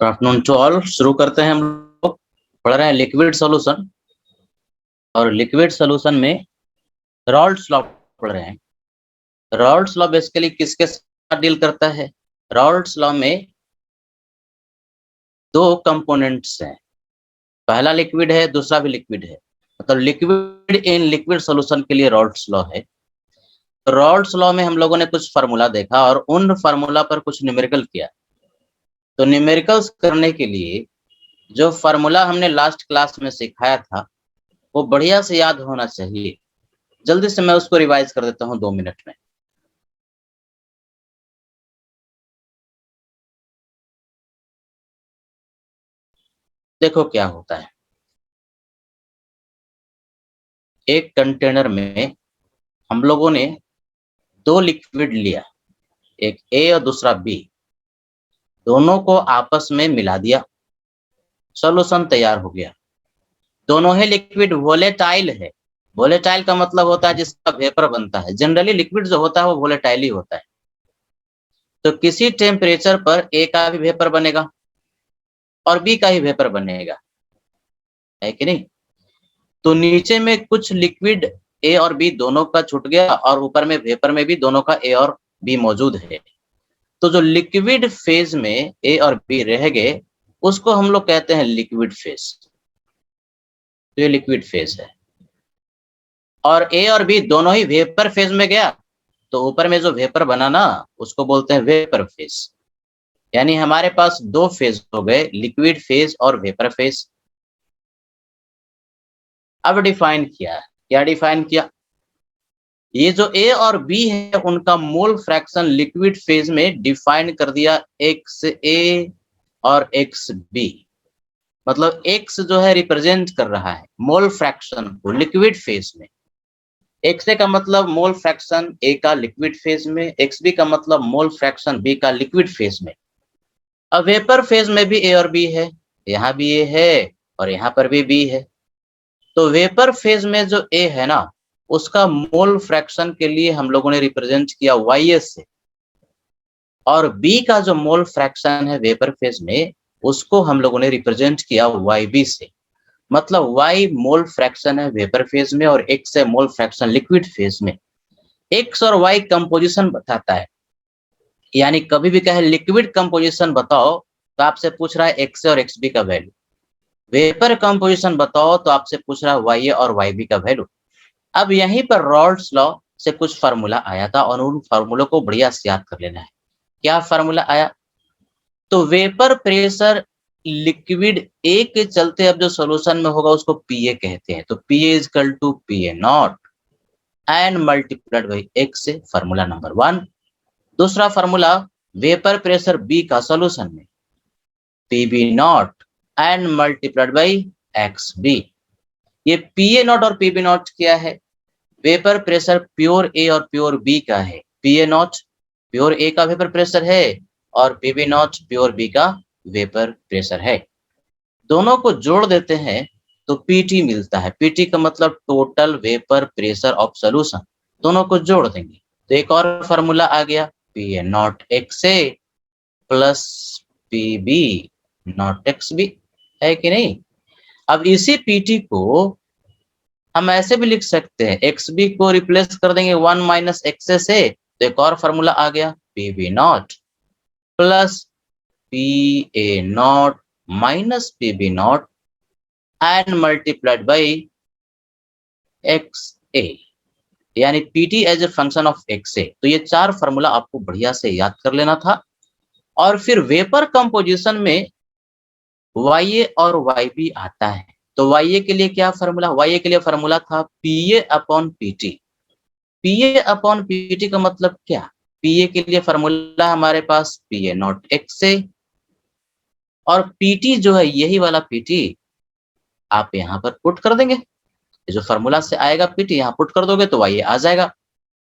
Good afternoon to all. शुरू करते हैं। हम लोग पढ़ रहे हैं लिक्विड सॉल्यूशन, और लिक्विड सॉल्यूशन में रॉल्ड्स लॉ पढ़ रहे हैं। रॉल्ड्स लॉ बेसिकली किसके साथ डील करता है? रॉल्ड्स लॉ में दो कंपोनेंट्स हैं, पहला लिक्विड है, दूसरा भी लिक्विड है। मतलब लिक्विड इन लिक्विड सॉल्यूशन के लिए रॉल्ड्स लॉ है। रॉल्ड्स लॉ में हम लोगों ने कुछ फार्मूला देखा और उन फार्मूला पर कुछ न्यूमेरिकल किया। तो न्यूमेरिकल्स करने के लिए जो फार्मूला हमने लास्ट क्लास में सिखाया था वो बढ़िया से याद होना चाहिए। जल्दी से मैं उसको रिवाइज कर देता हूँ 2 मिनट में। देखो क्या होता है। एक कंटेनर में हम लोगों ने दो लिक्विड लिया, एक ए और दूसरा बी। दोनों को आपस में मिला दिया, सॉल्यूशन तैयार हो गया। दोनों ही लिक्विड वोलेटाइल है। वोलेटाइल का मतलब होता है जिसका वेपर बनता है। जनरली लिक्विड जो होता है वो वोलेटाइल ही होता है। तो किसी टेम्परेचर पर ए का भी वेपर बनेगा और बी का ही वेपर बनेगा, है कि नहीं? तो नीचे में कुछ लिक्विड ए और बी दोनों का छूट गया और ऊपर में वेपर में भी दोनों का ए और बी मौजूद है। तो जो लिक्विड फेज में ए और बी रह गए उसको हम लोग कहते हैं लिक्विड फेज। तो ये लिक्विड फेज है। और ए और बी दोनों ही वेपर फेज में गया तो ऊपर में जो वेपर बना ना उसको बोलते हैं वेपर फेज। यानी हमारे पास दो फेज हो गए, लिक्विड फेज और वेपर फेज। अब डिफाइन किया, क्या डिफाइन किया? ये जो ए और बी है उनका मोल फ्रैक्शन लिक्विड फेज में डिफाइन कर दिया एक्स ए और एक्स बी। मतलब एक्स जो है रिप्रेजेंट कर रहा है मोल फ्रैक्शन को लिक्विड फेज में। एक्स ए का मतलब मोल फ्रैक्शन ए का लिक्विड फेज में, एक्स बी का मतलब मोल फ्रैक्शन बी का लिक्विड फेज में। अब वेपर फेज में भी ए और बी है, यहाँ भी ए है और यहाँ पर भी बी है। तो वेपर फेज में जो ए है ना उसका मोल फ्रैक्शन के लिए हम लोगों ने रिप्रेजेंट किया YS से, और बी का जो मोल फ्रैक्शन है वेपर फेज में उसको हम लोगों ने रिप्रेजेंट किया YB से। मतलब Y मोल फ्रैक्शन है वेपर फेज में और X है मोल फ्रैक्शन लिक्विड फेज में। X और Y कंपोजिशन बताता है। यानी कभी भी कहे लिक्विड कंपोजिशन बताओ तो आपसे पूछ रहा है X और XB का वैल्यू। वेपर कंपोजिशन बताओ तो आपसे पूछ रहा है YA और YB का वैल्यू। अब यहीं पर रॉल्ड्स लॉ से कुछ फार्मूला आया था और उन फार्मूलों को बढ़िया से याद कर लेना है। क्या फार्मूला आया? तो वेपर प्रेशर लिक्विड ए के चलते अब जो सॉल्यूशन में होगा उसको पीए कहते हैं। तो PA is equal to PA not and multiplied by X से फार्मूला नंबर 1। दूसरा फार्मूला वेपर प्रेशर बी का सॉल्यूशन में PB not and multiplied by X B. ये पीए नॉट और पीबी नॉट क्या है? वेपर प्रेशर प्योर ए और pure B का है। पीए नॉट प्योर ए का वेपर प्रेशर है और पीबी नॉट प्योर बी का वेपर प्रेशर है। दोनों को जोड़ देते हैं तो पीटी मिलता है। पीटी का मतलब total vapour pressure of solution. दोनों को जोड़ देंगे तो एक और फार्मूला आ गया, PA not X A plus PB not X B, है कि नहीं? अब इसी पीटी को हम ऐसे भी लिख सकते हैं, एक्स बी को रिप्लेस कर देंगे 1 माइनस एक्स से, तो एक और फार्मूला आ गया, P B not plus P A not minus P B not and multiplied by X A, यानी P T as a function of X A. तो ये चार फार्मूला आपको बढ़िया से याद कर लेना था। और फिर वेपर कंपोजिशन में वाई ए और वाई बी आता है। तो वाई ए के लिए क्या फार्मूला? वाई ए के लिए फार्मूला था पीए अपॉन पीटी। पीए अपॉन पीटी का मतलब क्या? पीए के लिए फार्मूला हमारे पास पीए नॉट एक्स ए, और पीटी जो है यही वाला पीटी आप यहाँ पर पुट कर देंगे। जो फार्मूला से आएगा पीटी यहाँ पुट कर दोगे तो वाई आ जाएगा।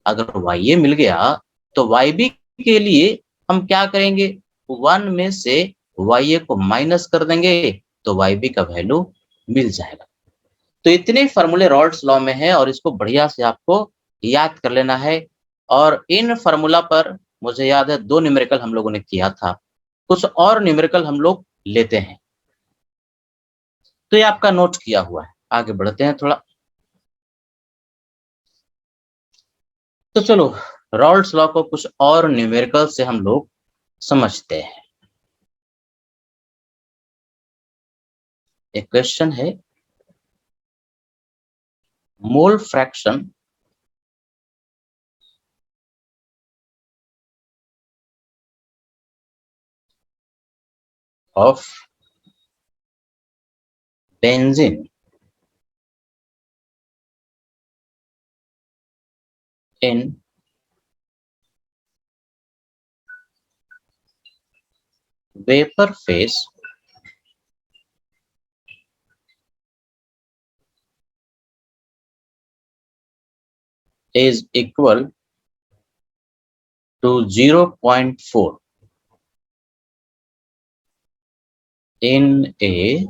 अगर वाई मिल गया तो वाई बी के लिए हम क्या करेंगे? 1 में से वाई को माइनस कर देंगे तो वाई बी का वैल्यू मिल जाएगा। तो इतने फार्मूले रॉल्ड्स लॉ में है और इसको बढ़िया से आपको याद कर लेना है। और इन फार्मूला पर मुझे याद है 2 न्यूमेरिकल हम लोगों ने किया था। कुछ और न्यूमेरिकल हम लोग लेते हैं। तो ये आपका नोट किया हुआ है। आगे बढ़ते हैं थोड़ा। तो चलो रॉल्स लॉ को कुछ और न्यूमेरिकल से हम लोग समझते हैं। एक क्वेश्चन है, mole fraction of benzene in vapour phase is equal to 0.4 in a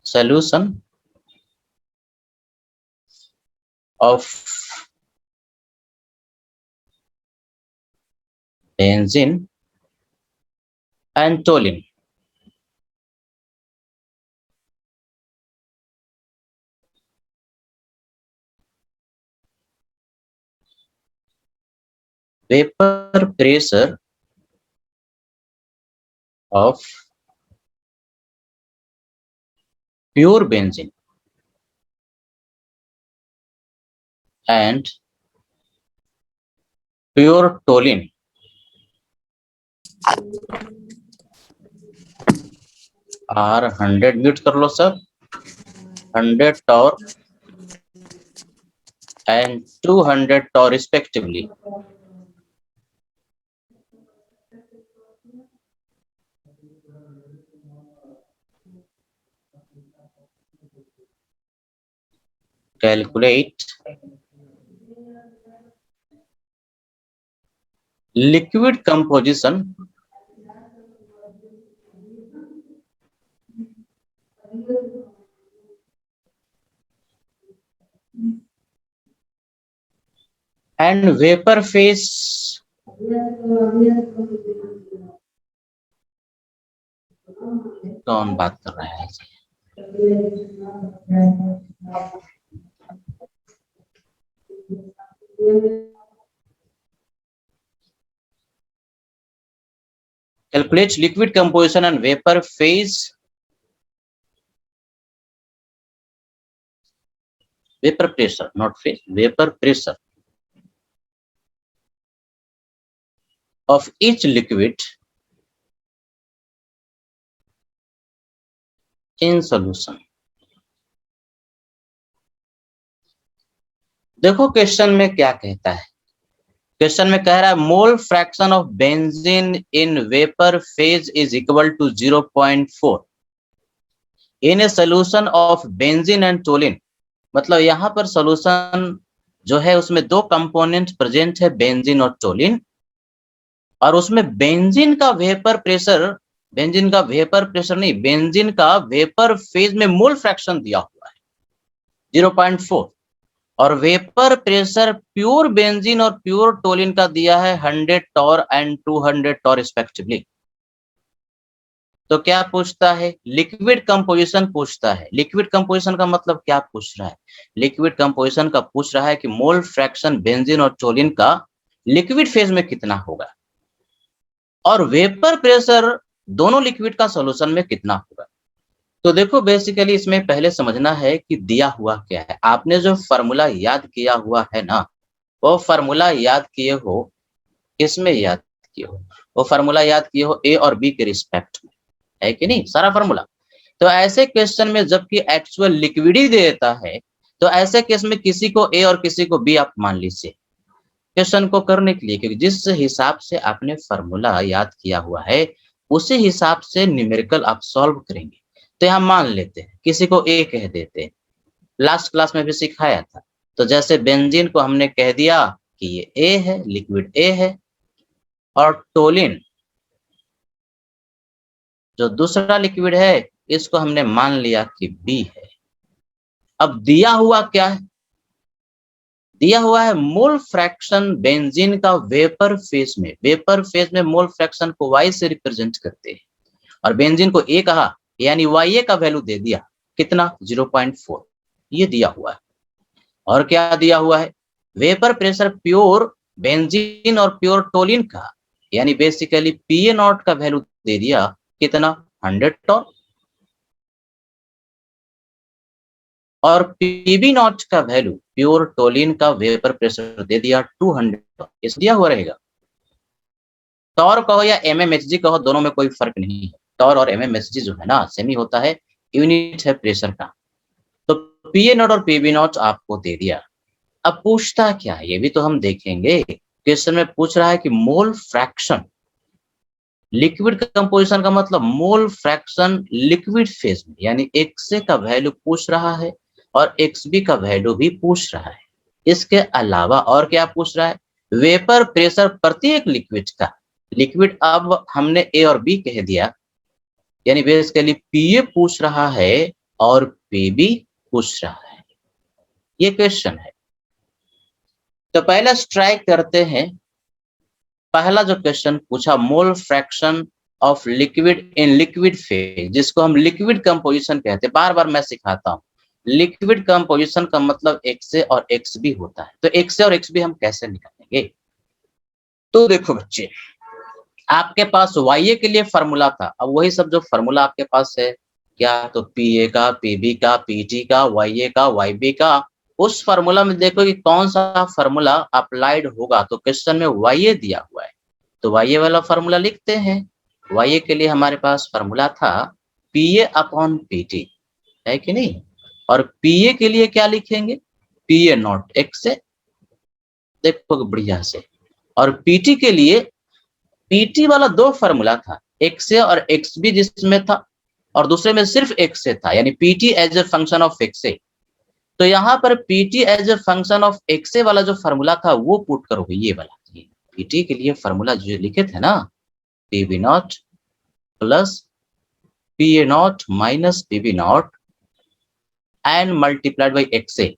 solution of benzene and toluene. Vapor pressure of pure benzene and pure toluene are 100 mute कर लो सब, 100 torr and 200 torr respectively. Calculate liquid composition and vapor phase कौन बात कर रहा है? Calculate liquid composition and vapor phase, vapor pressure, not phase, vapor pressure of each liquid in solution. देखो question में क्या कहता है। क्वेश्चन में कह रहा है mole fraction of benzene in vapour phase is equal to 0.4 in a solution of benzene and toluene. मतलब यहाँ पर सोल्यूशन जो है उसमें दो कंपोनेंट प्रेजेंट है, बेंजीन और टोलिन, और उसमें बेंजीन का वेपर प्रेशर नहीं, बेंजीन का वेपर फेज में मोल फ्रैक्शन दिया हुआ है 0.4 और वेपर प्रेशर प्योर बेंजीन और प्योर टोलिन का दिया है 100 टॉर एंड 200 टॉर रिस्पेक्टिवली। तो क्या पूछता है? लिक्विड कंपोजिशन पूछता है। लिक्विड कंपोजिशन का मतलब क्या पूछ रहा है? लिक्विड कंपोजिशन का पूछ रहा है कि मोल फ्रैक्शन बेंजीन और टोलिन का लिक्विड फेज में कितना होगा और वेपर प्रेशर दोनों लिक्विड का सॉल्यूशन में कितना होगा। तो देखो बेसिकली इसमें पहले समझना है कि दिया हुआ क्या है। आपने जो फार्मूला याद किया हुआ है ना, वो फार्मूला याद किए हो, किसमें याद किए हो? वो फार्मूला याद किए हो ए और बी के रिस्पेक्ट में, है कि नहीं सारा फार्मूला। तो ऐसे क्वेश्चन में जबकि एक्चुअल लिक्विड ही देता है, तो ऐसे केस में किसी को ए और किसी को बी आप मान लीजिए क्वेश्चन को करने के लिए, क्योंकि जिस हिसाब से आपने फार्मूला याद किया हुआ है उसी हिसाब से न्यूमेरिकल आप सॉल्व करेंगे। तो यहाँ मान लेते हैं, किसी को ए कह देते हैं, लास्ट क्लास में भी सिखाया था। तो जैसे बेंजीन को हमने कह दिया कि ये ए है, लिक्विड ए है, और टोलिन जो दूसरा लिक्विड है इसको हमने मान लिया कि बी है। अब दिया हुआ क्या है? दिया हुआ है मोल फ्रैक्शन बेंजीन का वेपर फेज में। वेपर फेज में मोल फ्रैक्शन को y से रिप्रेजेंट करते हैं और बेंजीन को a कहा, यानी Ya का वैल्यू दे दिया कितना 0.4, ये दिया हुआ है। और क्या दिया हुआ है, वेपर प्रेशर प्योर बेंजीन और प्योर टोलिन का, यानी बेसिकली Pa0 का वैल्यू दे दिया कितना 100 टॉन और Pb0 का वैल्यू प्योर टोलिन का वेपर प्रेशर दे दिया 200 टॉन, इस दिया हुआ रहेगा। टॉर कहो या mmHg कहो, दोनों में कोई फर्क नहीं है। टॉर और mmHg जो है ना सेम ही होता है, यूनिट है प्रेशर का। तो Pa0 और Pb0 आपको दे दिया। अब पूछता क्या है ये भी तो हम देखेंगे। क्वेश्चन में पूछ रहा है कि मोल फ्रैक्शन, लिक्विड कंपोजिशन का मतलब मोल फ्रैक्शन लिक्विड फेज में, यानी XA का वैल्यू पूछ रहा है और XB का वैल्यू भी पूछ रहा है। इसके अलावा और क्या पूछ रहा है, वेपर प्रेशर प्रत्येक लिक्विड का। लिक्विड अब हमने A और B कह दिया, यानी बेसिकली PA पूछ रहा है और PB पूछ रहा है। ये क्वेश्चन है। तो पहला स्ट्राइक करते हैं। पहला जो क्वेश्चन पूछा, मोल fraction of liquid in liquid phase, जिसको हम लिक्विड कंपोजिशन कहते हैं। बार बार मैं सिखाता हूँ, लिक्विड कंपोजिशन का मतलब XA और XB होता है। तो XA और XB हम कैसे निकालेंगे? तो देखो बच्चे, आपके पास YA के लिए फॉर्मूला था। अब वही सब जो फॉर्मूला आपके पास है, क्या तो PA का, PB का, PT का, YA का, YB का, उस फॉर्मूला में देखो कि कौन सा फॉर्मूला अप्लाइड होगा। तो क्वेश्चन में YA दिया हुआ है, तो YA वाला फॉर्मूला लिखते हैं। YA के लिए हमारे पास फॉर्मूला था PA अपॉन PT, है कि नहीं? और PA के लिए क्या लिखेंगे, PA0 XA, देखो बढ़िया से। और PT के लिए PT वाला दो फॉर्मूला था, XA और XB जिसमें था, और दूसरे में सिर्फ XA था, यानी PT as a function of XA। तो यहाँ पर PT as a function of XA वाला जो फॉर्मूला था वो पुट करोगे, ये वाला। PT के लिए फॉर्मूला जो लिखे थे ना, PB0 plus PA0 minus PB0 and multiplied by XA।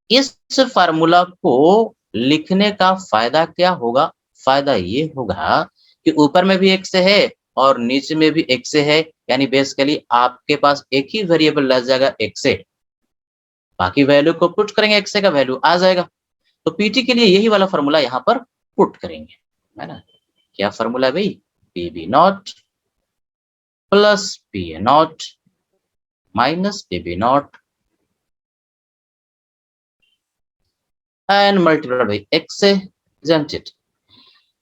इस फार्मूला को लिखने का फायदा क्या होगा? फायदा ये होगा कि ऊपर में भी XA है और नीचे में भी XA है, यानी बेसिकली आपके पास एक ही वेरिएबल रह जाएगा XA, बाकी वैल्यू को पुट करेंगे XA का वैल्यू आ जाएगा। तो PT के लिए यही वाला फॉर्मूला यहाँ पर पुट करेंगे, है ना? क्या फॉर्मूला भाई, PB0 plus PA0 minus PB0 and multiplied by XA, isn't it?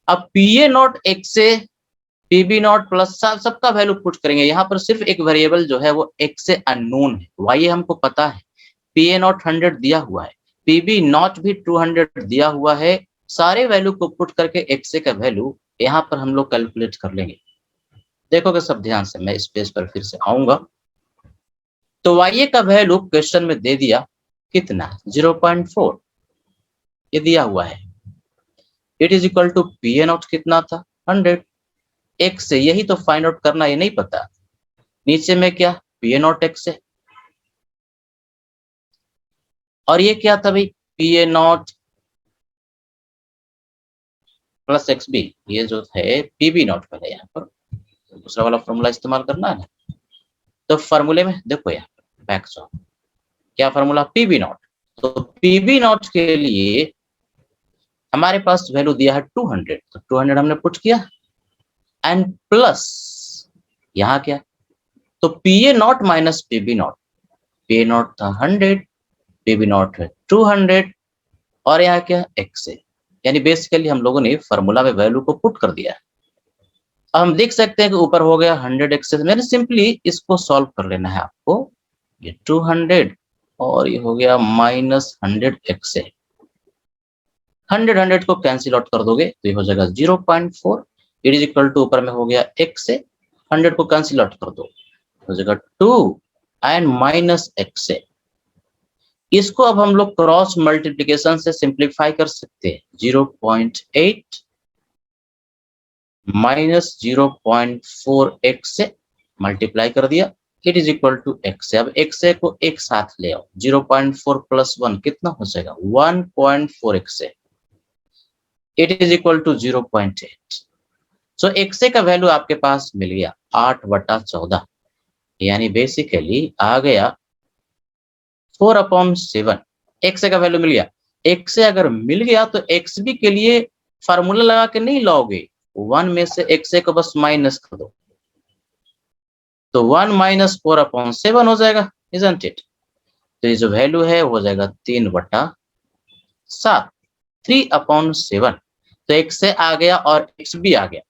अब PA0 XA PB0 प्लस सबका वैल्यू पुट करेंगे। यहाँ पर सिर्फ एक वेरिएबल जो है वो XA अननोन है, YA हमको पता है। PA0 100 दिया हुआ है, PB0 भी 200 दिया हुआ है। सारे वैल्यू को पुट करके XA का वैल्यू यहाँ पर हम लोग कैलकुलेट कर लेंगे। देखोगे सब ध्यान से, मैं इस पेज पर फिर से आऊंगा। तो YA का वैल्यू क्वेश्चन में दे दिया कितना 0.4, ये दिया हुआ है। It is equal to PA0 कितना था 100। X से यही तो फाइंड आउट करना, ये नहीं पता। नीचे में क्या PA0 X है, और ये क्या था भाई PA0 प्लस XB, ये जो है PB0 पहले यहाँ पर दूसरा वाला फॉर्मूला इस्तेमाल करना है ना। तो फॉर्मूले में देखो यहाँ पर बैक जाओ, क्या फॉर्मूला PB0। तो PB0 के लिए हमारे पास वैल्यू दिया है 200, तो 200 हमने पुट किया एंड प्लस यहाँ क्या, तो PA0 माइनस PB0, PA0 था 100, PB0 है 200 और यहाँ क्या XA, यानी बेसिकली हम लोगों ने फॉर्मूला में वैल्यू को पुट कर दिया। अब हम देख सकते हैं कि ऊपर हो गया 100 XA। मैंने सिंपली इसको सॉल्व कर लेना है आपको। ये 200 और ये हो गया माइनस 100 XA। 100 को कैंसिल आउट कर दोगे तो ये हो जाएगा 0.4। इट इज इक्वल टू ऊपर में हो गया XA, 100 को कैंसिल आउट कर दो हो जाएगा 2 एंड माइनस XA। इसको अब हम लोग क्रॉस मल्टीप्लिकेशन से सिंप्लीफाई कर सकते हैं। 0.8 माइनस 0.4 XA मल्टीप्लाई कर दिया it is equal to X. अब एक्स ए को एक साथ ले आओ, 0.4 प्लस 1 कितना हो जाएगा 1.4 X A. It is equal to 0.8। So X A का वैल्यू आपके पास मिल गया 8/14, यानी बेसिकली आ गया 4/7। एक्स ए का वैल्यू मिल गया। एक्स ए अगर मिल गया तो एक्स बी के लिए फार्मूला लगा के नहीं लाओगे, 1 में से एक्स ए को बस माइनस कर दो, तो 1 माइनस 4/7 हो जाएगा, इजंट इट। तो ये जो वैल्यू है वो हो जाएगा 3/7, 3/7। तो एक्स ए आ गया और एक्स बी आ गया।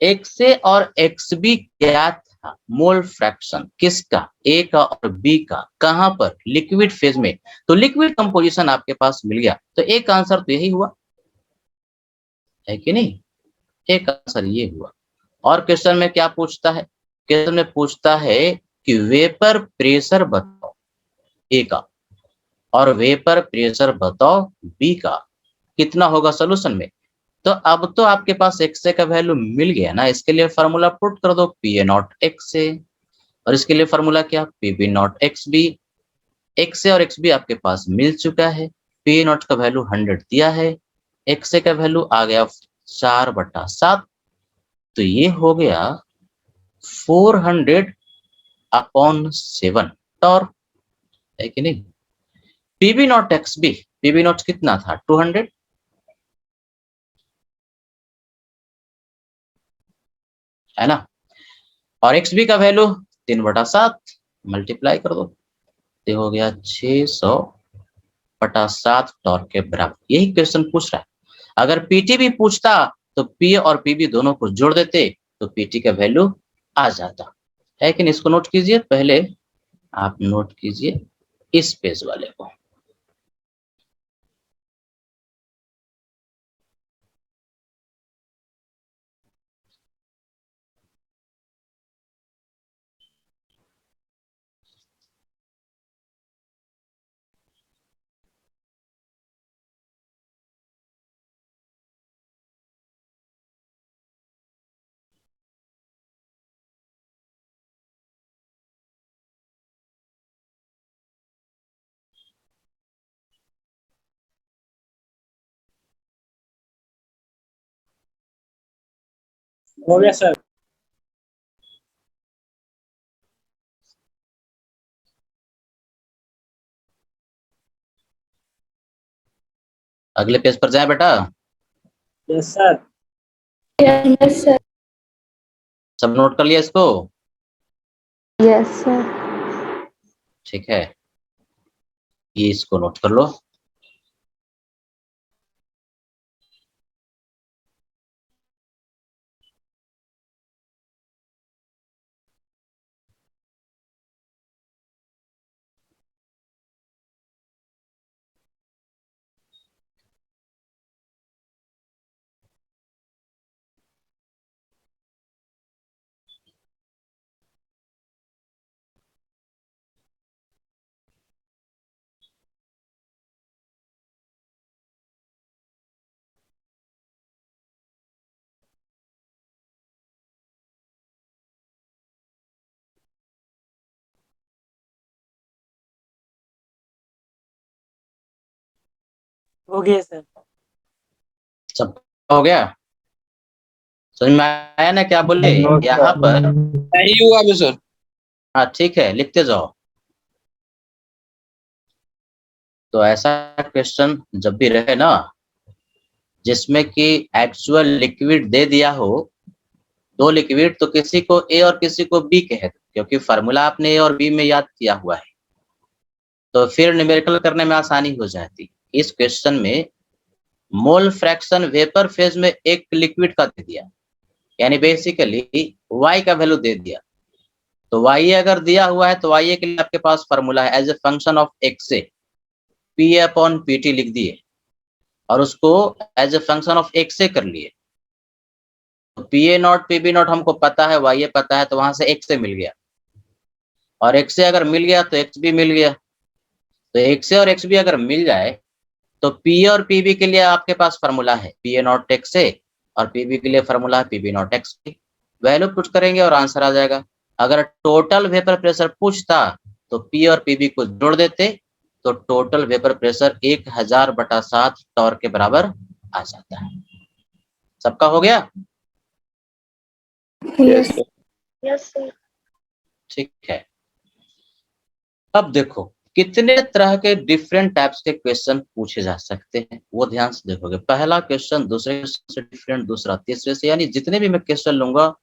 एक्स ए और एक्स बी क्या था? मोल फ्रैक्शन किसका? ए का और बी का। कहां पर? लिक्विड फेज में। तो लिक्विड कंपोजिशन आपके पास मिल गया, तो एक आंसर तो यही हुआ है कि नहीं? एक आंसर ये हुआ। और क्वेश्चन में क्या पूछता है? क्वेश्चन में पूछता है कि वेपर प्रेशर बताओ ए का और वेपर प्रेशर बताओ बी का, कितना होगा सोल्यूशन में। तो अब तो आपके पास एक्स ए का वैल्यू मिल गया ना, इसके लिए फार्मूला पुट कर दो P A not X A, और इसके लिए फार्मूला क्या? P B not X B. X A और एक्स बी आपके पास मिल चुका है, पी ए नॉट का वैल्यू 100 दिया है, एक्स ए का वैल्यू आ गया 4/7, तो ये हो गया 400/7 टॉर, है कि नहीं? PB not X B, PB naught कितना था? 200, है ना? और एक्स बी का वैल्यू 3/7, मल्टीप्लाई कर दो, ये हो गया 600/7 टॉर्क के बराबर। यही क्वेश्चन पूछ रहा है। अगर पीटी भी पूछता तो पी और पीबी दोनों को जोड़ देते तो पीटी का वैल्यू आ जाता, है कि नहीं? इसको नोट कीजिए, पहले आप नोट कीजिए इस पेज वाले को। हो गया सर। अगले पेज पर जाए बेटा। Yes sir. Yes sir. सब नोट कर लिया इसको? Yes sir. ठीक है, ये इसको नोट कर लो। हो गया सर। सब हो गया? समझ में आया ना क्या बोले यहाँ पर? नहीं हुआ अभी सर। हाँ ठीक है, लिखते जाओ। तो ऐसा क्वेश्चन जब भी रहे ना जिसमें कि एक्चुअल लिक्विड दे दिया हो, दो लिक्विड, तो किसी को ए और किसी को बी कहे, क्योंकि फार्मूला आपने ए और बी में याद किया हुआ है, तो फिर न्यूमेरिकल करने में आसानी हो जाती। इस क्वेश्चन में मोल फ्रैक्शन वेपर फेज में एक लिक्विड का दे दिया, यानी बेसिकली y का वैल्यू दे दिया। तो y अगर दिया हुआ है तो y के लिए आपके पास फार्मूला है as a function of X A, P upon P T लिख दिए और उसको as a function of X A कर लिए। तो P A not P B not हमको पता है, y ए पता है, तो वहां से एक्स ए मिल गया, और एक्स ए अगर मिल गया तो एक्स बी मिल गया। तो एक्स ए और एक्स बी अगर मिल जाए तो पी ए और पी बी के लिए आपके पास फार्मूला है P A not X A, और पी बी के लिए फार्मूला है P B not X B. Value put करेंगे और आंसर आ जाएगा। अगर टोटल वेपर प्रेशर पूछता तो पी और पीबी को जोड़ देते, तो टोटल वेपर प्रेशर 1000/7 टॉर्क के बराबर आ जाता है। सबका हो गया? Yes. Yes, sir. ठीक है। अब देखो कितने तरह के डिफरेंट टाइप्स के क्वेश्चन पूछे जा सकते हैं, वो ध्यान से देखोगे। पहला क्वेश्चन दूसरे क्वेश्चन से डिफरेंट, दूसरा तीसरे से, यानी जितने भी मैं क्वेश्चन लूंगा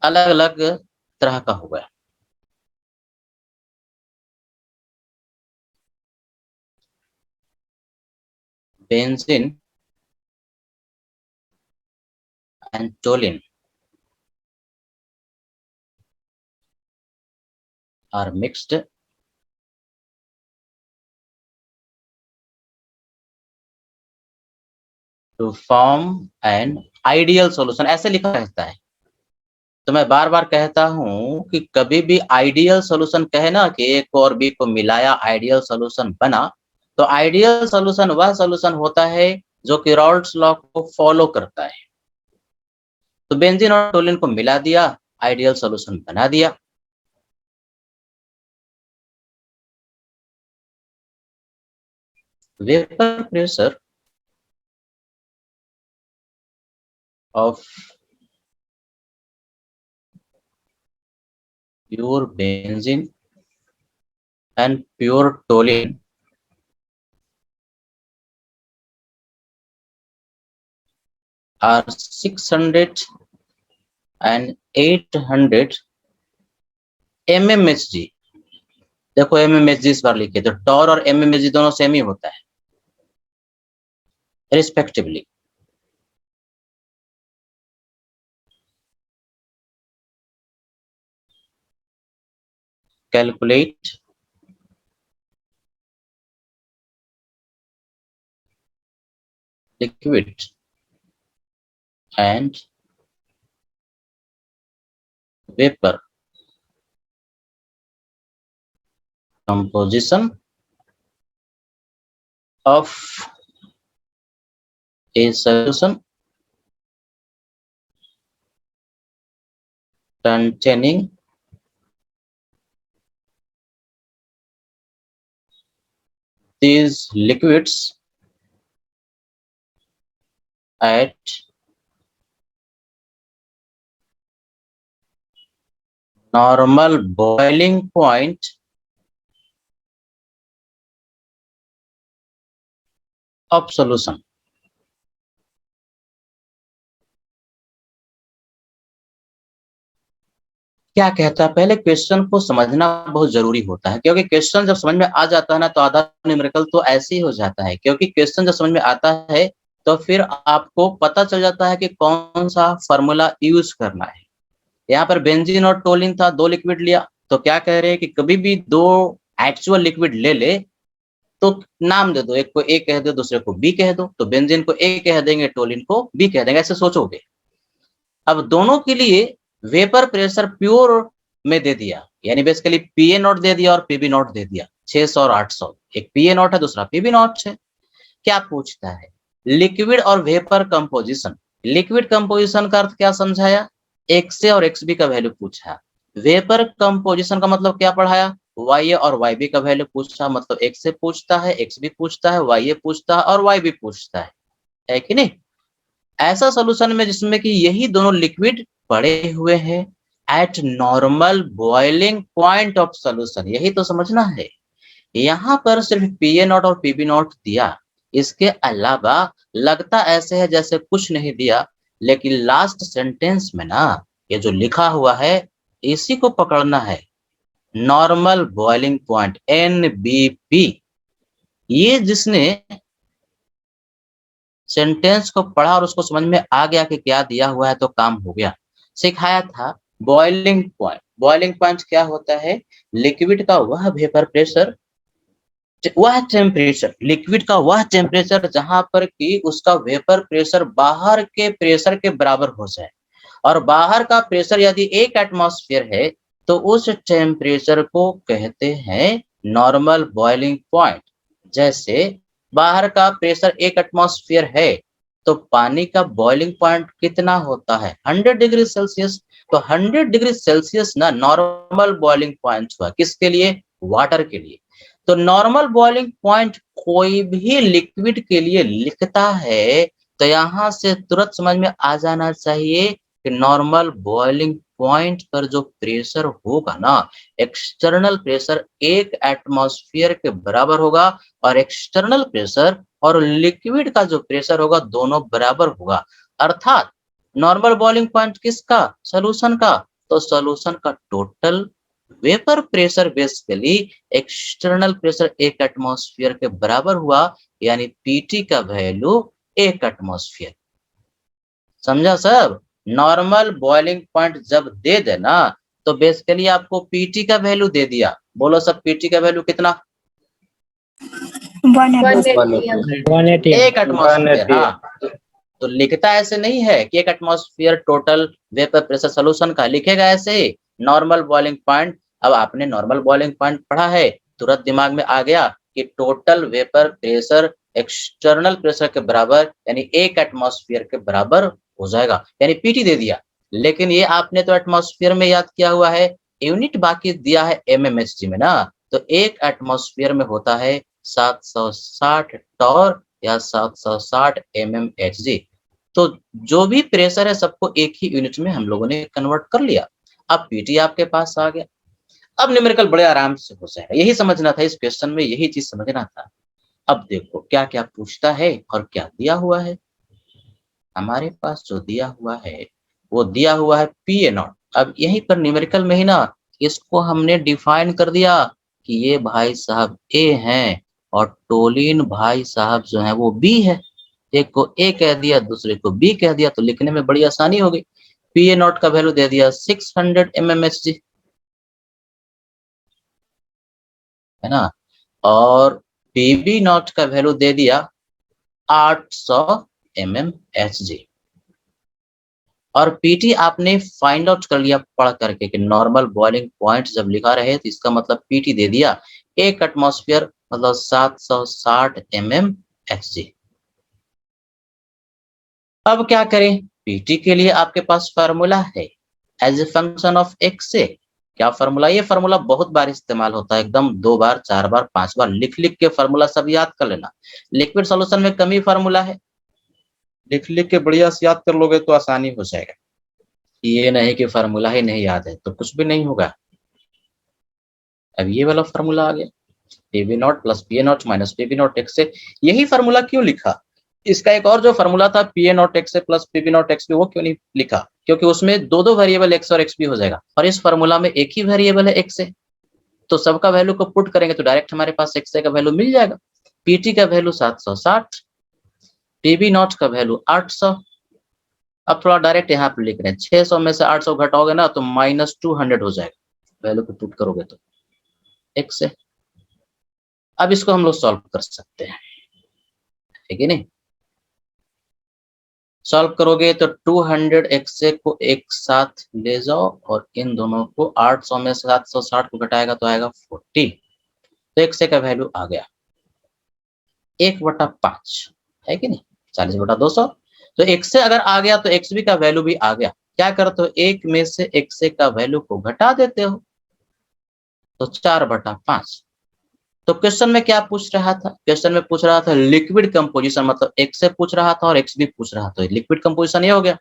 अलग अलग तरह का होगा। Benzene and toluene are mixed to form an ideal solution, ऐसे लिखा रहता है। तो मैं बार बार कहता हूं कि कभी भी आइडियल सॉल्यूशन कहे ना कि ए को और बी को मिलाया आइडियल सॉल्यूशन बना, तो आइडियल सॉल्यूशन वह सॉल्यूशन होता है जो कि रॉल्स लॉ को फॉलो करता है। तो बेंजीन और टोलिन को मिला दिया, आइडियल सॉल्यूशन बना दिया। Vapour pressure of pure benzene and pure toluene are 600 and 800 mmHg। देखो mmHg इस बार लिखे, तो टॉर और mmHg दोनों सेम ही होता है respectively. Calculate liquid and vapor composition of a solution containing these liquids at normal boiling point of solution। क्या कहता है, पहले क्वेश्चन को समझना बहुत जरूरी होता है, क्योंकि क्वेश्चन जब समझ में आ जाता है ना तो आधा न्यूमेरिकल तो ऐसे ही हो जाता है। क्योंकि क्वेश्चन जब समझ में आता है तो फिर आपको पता चल जाता है कि कौन सा फॉर्मूला यूज करना है। यहाँ पर बेंजीन और टोलिन था, दो लिक्विड लिया, तो क्या कह रहे हैं कि कभी भी दो एक्चुअल लिक्विड ले ले तो नाम दे दो, एक को ए कह दो, दूसरे को बी कह दो। तो बेंजीन को ए कह देंगे, टोलिन को बी कह देंगे, ऐसे सोचोगे। अब दोनों के लिए वेपर प्रेशर प्योर में दे दिया, यानी बेसिकली पीए नॉट दे दिया और पीबी नॉट दे दिया, 600 और 800। एक पीए नॉट है, दूसरा पीबी नॉट है। क्या पूछता है? लिक्विड और वेपर कंपोजिशन। लिक्विड कंपोजिशन का अर्थ क्या समझाया? एक्स ए और एक्स बी का वैल्यू पूछा। वेपर कंपोजिशन का मतलब क्या पढ़ाया? वाई ए और वाई बी का वैल्यू पूछा। मतलब एक्स ए पूछता है, एक्स बी पूछता है, वाई ए पूछता है और वाई बी पूछता है कि नहीं? ऐसा सॉल्यूशन में जिसमें कि यही दोनों लिक्विड पड़े हुए हैं eight normal boiling point of solution, यही तो समझना है। यहाँ पर सिर्फ पीए नॉट और पीबी नॉट दिया, इसके अलावा लगता ऐसे है जैसे कुछ नहीं दिया, लेकिन लास्ट सेंटेंस में ना ये जो लिखा हुआ है इसी को पकड़ना है, नॉर्मल बॉइलिंग पॉइंट NBP। ये जिसने सेंटेंस को पढ़ा और उसको समझ में आ गया कि क्या दिया हुआ है तो काम हो गया। सिखाया था बॉइलिंग पॉइंट। बॉइलिंग पॉइंट क्या होता है? लिक्विड का वह वेपर प्रेशर, वह टेम्परेचर, लिक्विड का वह टेम्परेचर जहां पर कि उसका वेपर प्रेशर बाहर के प्रेशर के बराबर हो जाए। और बाहर का प्रेशर यदि 1 एटमॉस्फेयर है तो उस टेम्परेचर को कहते हैं नॉर्मल बॉइलिंग पॉइंट। जैसे बाहर का प्रेशर 1 एटमॉस्फेयर है तो पानी का बॉइलिंग पॉइंट कितना होता है 100 डिग्री सेल्सियस। तो 100 डिग्री सेल्सियस ना नॉर्मल बॉइलिंग पॉइंट हुआ, किसके लिए, वाटर के लिए। तो नॉर्मल बॉइलिंग पॉइंट कोई भी लिक्विड के लिए लिखता है तो यहाँ से तुरंत समझ में आ जाना चाहिए कि नॉर्मल बॉइलिंग पॉइंट पर जो प्रेशर होगा ना, एक्सटर्नल प्रेशर 1 एटमॉस्फेयर के बराबर होगा और एक्सटर्नल प्रेशर और लिक्विड का जो प्रेशर होगा दोनों बराबर होगा। अर्थात नॉर्मल बॉइलिंग पॉइंट किसका, सॉल्यूशन का। तो सॉल्यूशन का total vapour pressure basically external pressure 1 atmosphere के बराबर हुआ, यानी पीटी का वैल्यू 1 एटमॉस्फेयर। समझा सब। नॉर्मल बॉइलिंग पॉइंट जब दे देना तो बेसिकली आपको पीटी का वैल्यू दे दिया। बोलो सब, पीटी का वैल्यू कितना, 180 एक एटमॉस्फेयर। हाँ, तो लिखता ऐसे नहीं है कि 1 atmosphere total vapour pressure solution का, लिखेगा ऐसे ही नॉर्मल बॉइलिंग पॉइंट। अब आपने नॉर्मल बॉइलिंग पॉइंट पढ़ा है, तुरंत दिमाग में आ गया कि total vapour pressure external pressure के बराबर यानी 1 एटमॉस्फेयर के बराबर हो जाएगा, यानी पीटी दे दिया। लेकिन ये आपने तो एटमॉस्फेयर में याद किया हुआ है, यूनिट बाकी दिया है एमएमएचजी में ना। तो 1 एटमॉस्फेयर में होता है 760 टॉर या 760 mmHg। तो जो भी प्रेशर है सबको एक ही यूनिट में हम लोगों ने कन्वर्ट कर लिया। अब पीटी आपके पास आ गया। अब न्यूमेरिकल बड़े आराम से हो जाएगा, यही समझना था इस क्वेश्चन में, यही चीज समझना था। अब देखो क्या क्या पूछता है और क्या दिया हुआ है। हमारे पास जो दिया हुआ है वो दिया हुआ है पी ए नॉट। अब यहीं पर न्यूमेरिकल में ही ना इसको हमने डिफाइन कर दिया कि ये भाई साहब ए हैं और टोलिन भाई साहब जो है वो बी है। एक को ए कह दिया, दूसरे को बी कह दिया, तो लिखने में बड़ी आसानी हो गई। पी ए नॉट का वैल्यू दे दिया 600 mmHg, है ना। और पी बी नॉट का वैल्यू दे दिया 800 mmHg। और पीटी आपने फाइंड आउट कर लिया पढ़ करके कि नॉर्मल बॉइलिंग पॉइंट जब लिखा रहे तो इसका मतलब पीटी दे दिया 1 एटमॉस्फेयर मतलब 760 mmHg। अब क्या करें, पीटी के लिए आपके पास फार्मूला है as a function of X से। क्या फार्मूला, ये फार्मूला बहुत बार इस्तेमाल होता है, एकदम 2 बार 4 बार 5 बार लिख लिख के फार्मूला सब याद कर लेना। लिक्विड सॉल्यूशन में कम ही फार्मूला है, लिख लिख के बढ़िया से याद कर लोगे तो आसानी हो जाएगा। ये नहीं कि फार्मूला ही नहीं याद है तो कुछ भी नहीं होगा। अब ये वाला फार्मूला आ गया, PV not plus P A not minus PV not X से। यही फार्मूला क्यों लिखा, इसका एक और जो फार्मूला था पी ए नॉट एक्स से प्लस पीवी नॉट एक्स भी, वो क्यों नहीं लिखा, क्योंकि उसमें दो वेरिएबल एक्स और एक्स भी हो जाएगा और इस फार्मूला में एक ही वेरिएबल है एक्स है। तो सबका वैल्यू को पुट करेंगे तो डायरेक्ट हमारे पास एक्स का वैल्यू मिल जाएगा। पीटी का वैल्यू 760, पीवी नॉट का वैल्यू 800। अब थोड़ा डायरेक्ट यहाँ पे लिख रहे हैं, 600 में से 800 घटाओगे ना तो -200 हो जाएगा, वैल्यू को पुट करोगे तो एक्स है। अब इसको हम लोग सॉल्व कर सकते हैं, ठीक है नहीं। सॉल्व करोगे तो 200 एक्स को एक साथ ले जाओ और इन दोनों को 800 में से 760 को घटाएगा तो आएगा 40। तो एक्स का वैल्यू आ गया 1/5, है कि नहीं, 40/200। तो एक्स से अगर आ गया तो एक्स बी का वैल्यू भी आ गया। क्या करते हो, एक में से एक्स का वैल्यू को घटा देते हो तो 4/5। तो क्वेश्चन में क्या पूछ रहा था, क्वेश्चन में पूछ रहा था लिक्विड कंपोजिशन, मतलब एक्स से पूछ रहा था और एक्स भी पूछ रहा था, लिक्विड कंपोजिशन ये हो गया।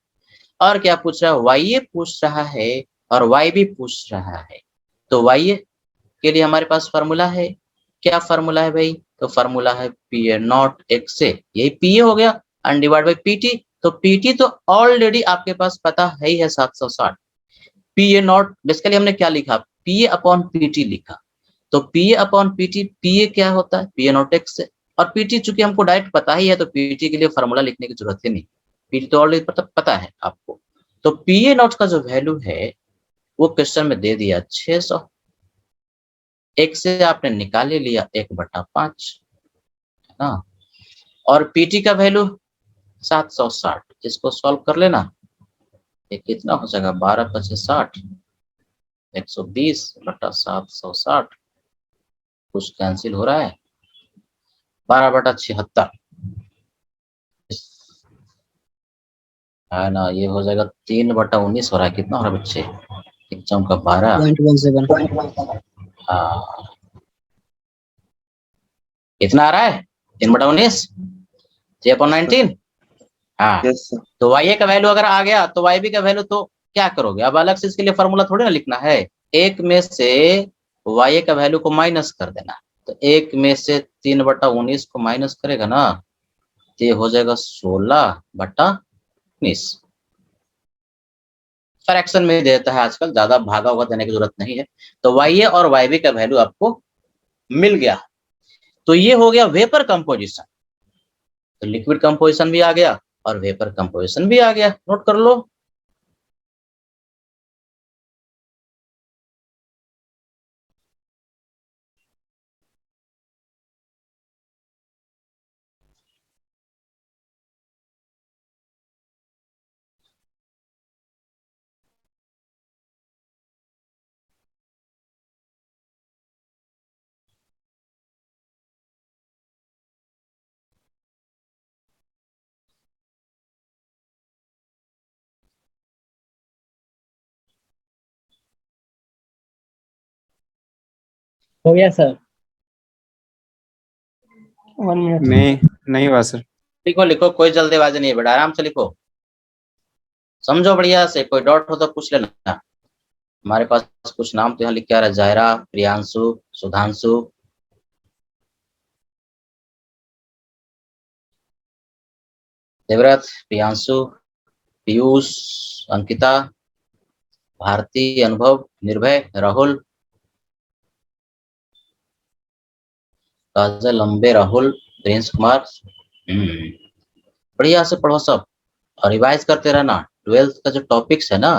और क्या पूछ रहा है, वाई ए पूछ रहा है और वाई भी पूछ रहा है। तो वाई ए के लिए हमारे पास फार्मूला है, क्या फार्मूला है भाई, तो फार्मूला है पी ए नॉट एक्स से, यही पी ए हो गया अनडिवाइड बाई पीटी। तो पीटी तो ऑलरेडी आपके पास पता है ही है 760। पी ए नॉट बेसिकली हमने क्या लिखा, पी ए अपॉन पीटी लिखा। तो P A upon PT, P A क्या होता है, पी ए नॉट एक्स से, और पीटी चूंकि हमको डायरेक्ट पता ही है तो पीटी के लिए फार्मूला लिखने की जरूरत ही नहीं, पीटी तो ऑलरेडी पता है आपको। तो पी ए नॉट का जो वैल्यू है वो क्वेश्चन में दे दिया 600, एक से आपने निकाल ही लिया 1/5, है ना। और पीटी का वैल्यू 760, इसको सॉल्व कर लेना, ये कितना हो जाएगा 12×5=60, 120/760, कुछ कैंसिल हो रहा है, 12/76। है ना, ये हो जाएगा 3/19 हो रहा है, कितना हो रहा है बच्चे, 1 का 12, 0.17। हाँ कितना आ रहा है 3/19, 3/19, हाँ। Yes sir. तो y का वैल्यू अगर आ गया तो y का वैल्यू तो क्या करोगे, अब अलग से इसके लिए फॉर्मूला थोड़ी ना लिखना है, 1 में से y का वैल्यू को माइनस कर देना, तो 1 में से 3/19 को माइनस करेगा ना, तो ये हो जाएगा 16/19। फ्रैक्शन में देता है आजकल, ज्यादा भागा होगा देने की जरूरत नहीं है। तो y और yb का वैल्यू आपको मिल गया। तो ये हो गया वेपर कंपोजिशन, तो लिक्विड कंपोजिशन भी आ गया और वेपर कंपोजिशन भी आ गया, नोट कर लो। हो गया सर, 1 मिनट। नहीं हुआ सर। लिखो लिखो, कोई जल्दीबाजी नहीं है बेटा, आराम से लिखो, समझो बढ़िया से, कोई डाउट हो तो पूछ लेना। हमारे पास कुछ नाम तो यहाँ लिख के आ रहा है, जायरा, प्रियांशु, सुधांशु, देवव्रत, प्रियांशु, पीयूष, अंकिता, भारती, अनुभव, निर्भय, राहुल, काजल, लंबे, राहुल, प्रिंस कुमार। बढ़िया से पढ़ो सब और रिवाइज करते रहना। 12th का जो टॉपिक्स है ना,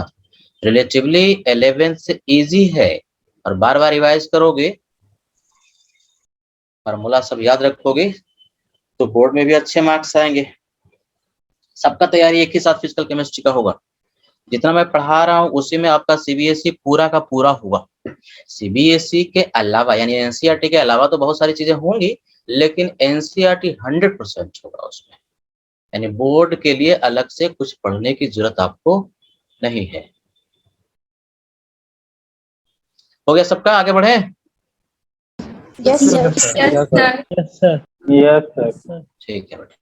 रिलेटिवली 11th से इजी है, और बार बार रिवाइज करोगे, फार्मूला सब याद रखोगे, तो बोर्ड में भी अच्छे मार्क्स आएंगे। सबका तैयारी एक ही साथ फिजिकल केमिस्ट्री का होगा, जितना मैं पढ़ा रहा हूँ उसी में आपका सीबीएसई पूरा का पूरा हुआ। सीबीएसई के अलावा यानी एनसीईआरटी के अलावा तो बहुत सारी चीजें होंगी, लेकिन एनसीईआरटी 100% होगा उसमें, यानी बोर्ड के लिए अलग से कुछ पढ़ने की जरूरत आपको नहीं है। हो गया सबका, आगे बढ़े। Yes, sir. Yes, sir. Yes sir. ठीक है बेटा,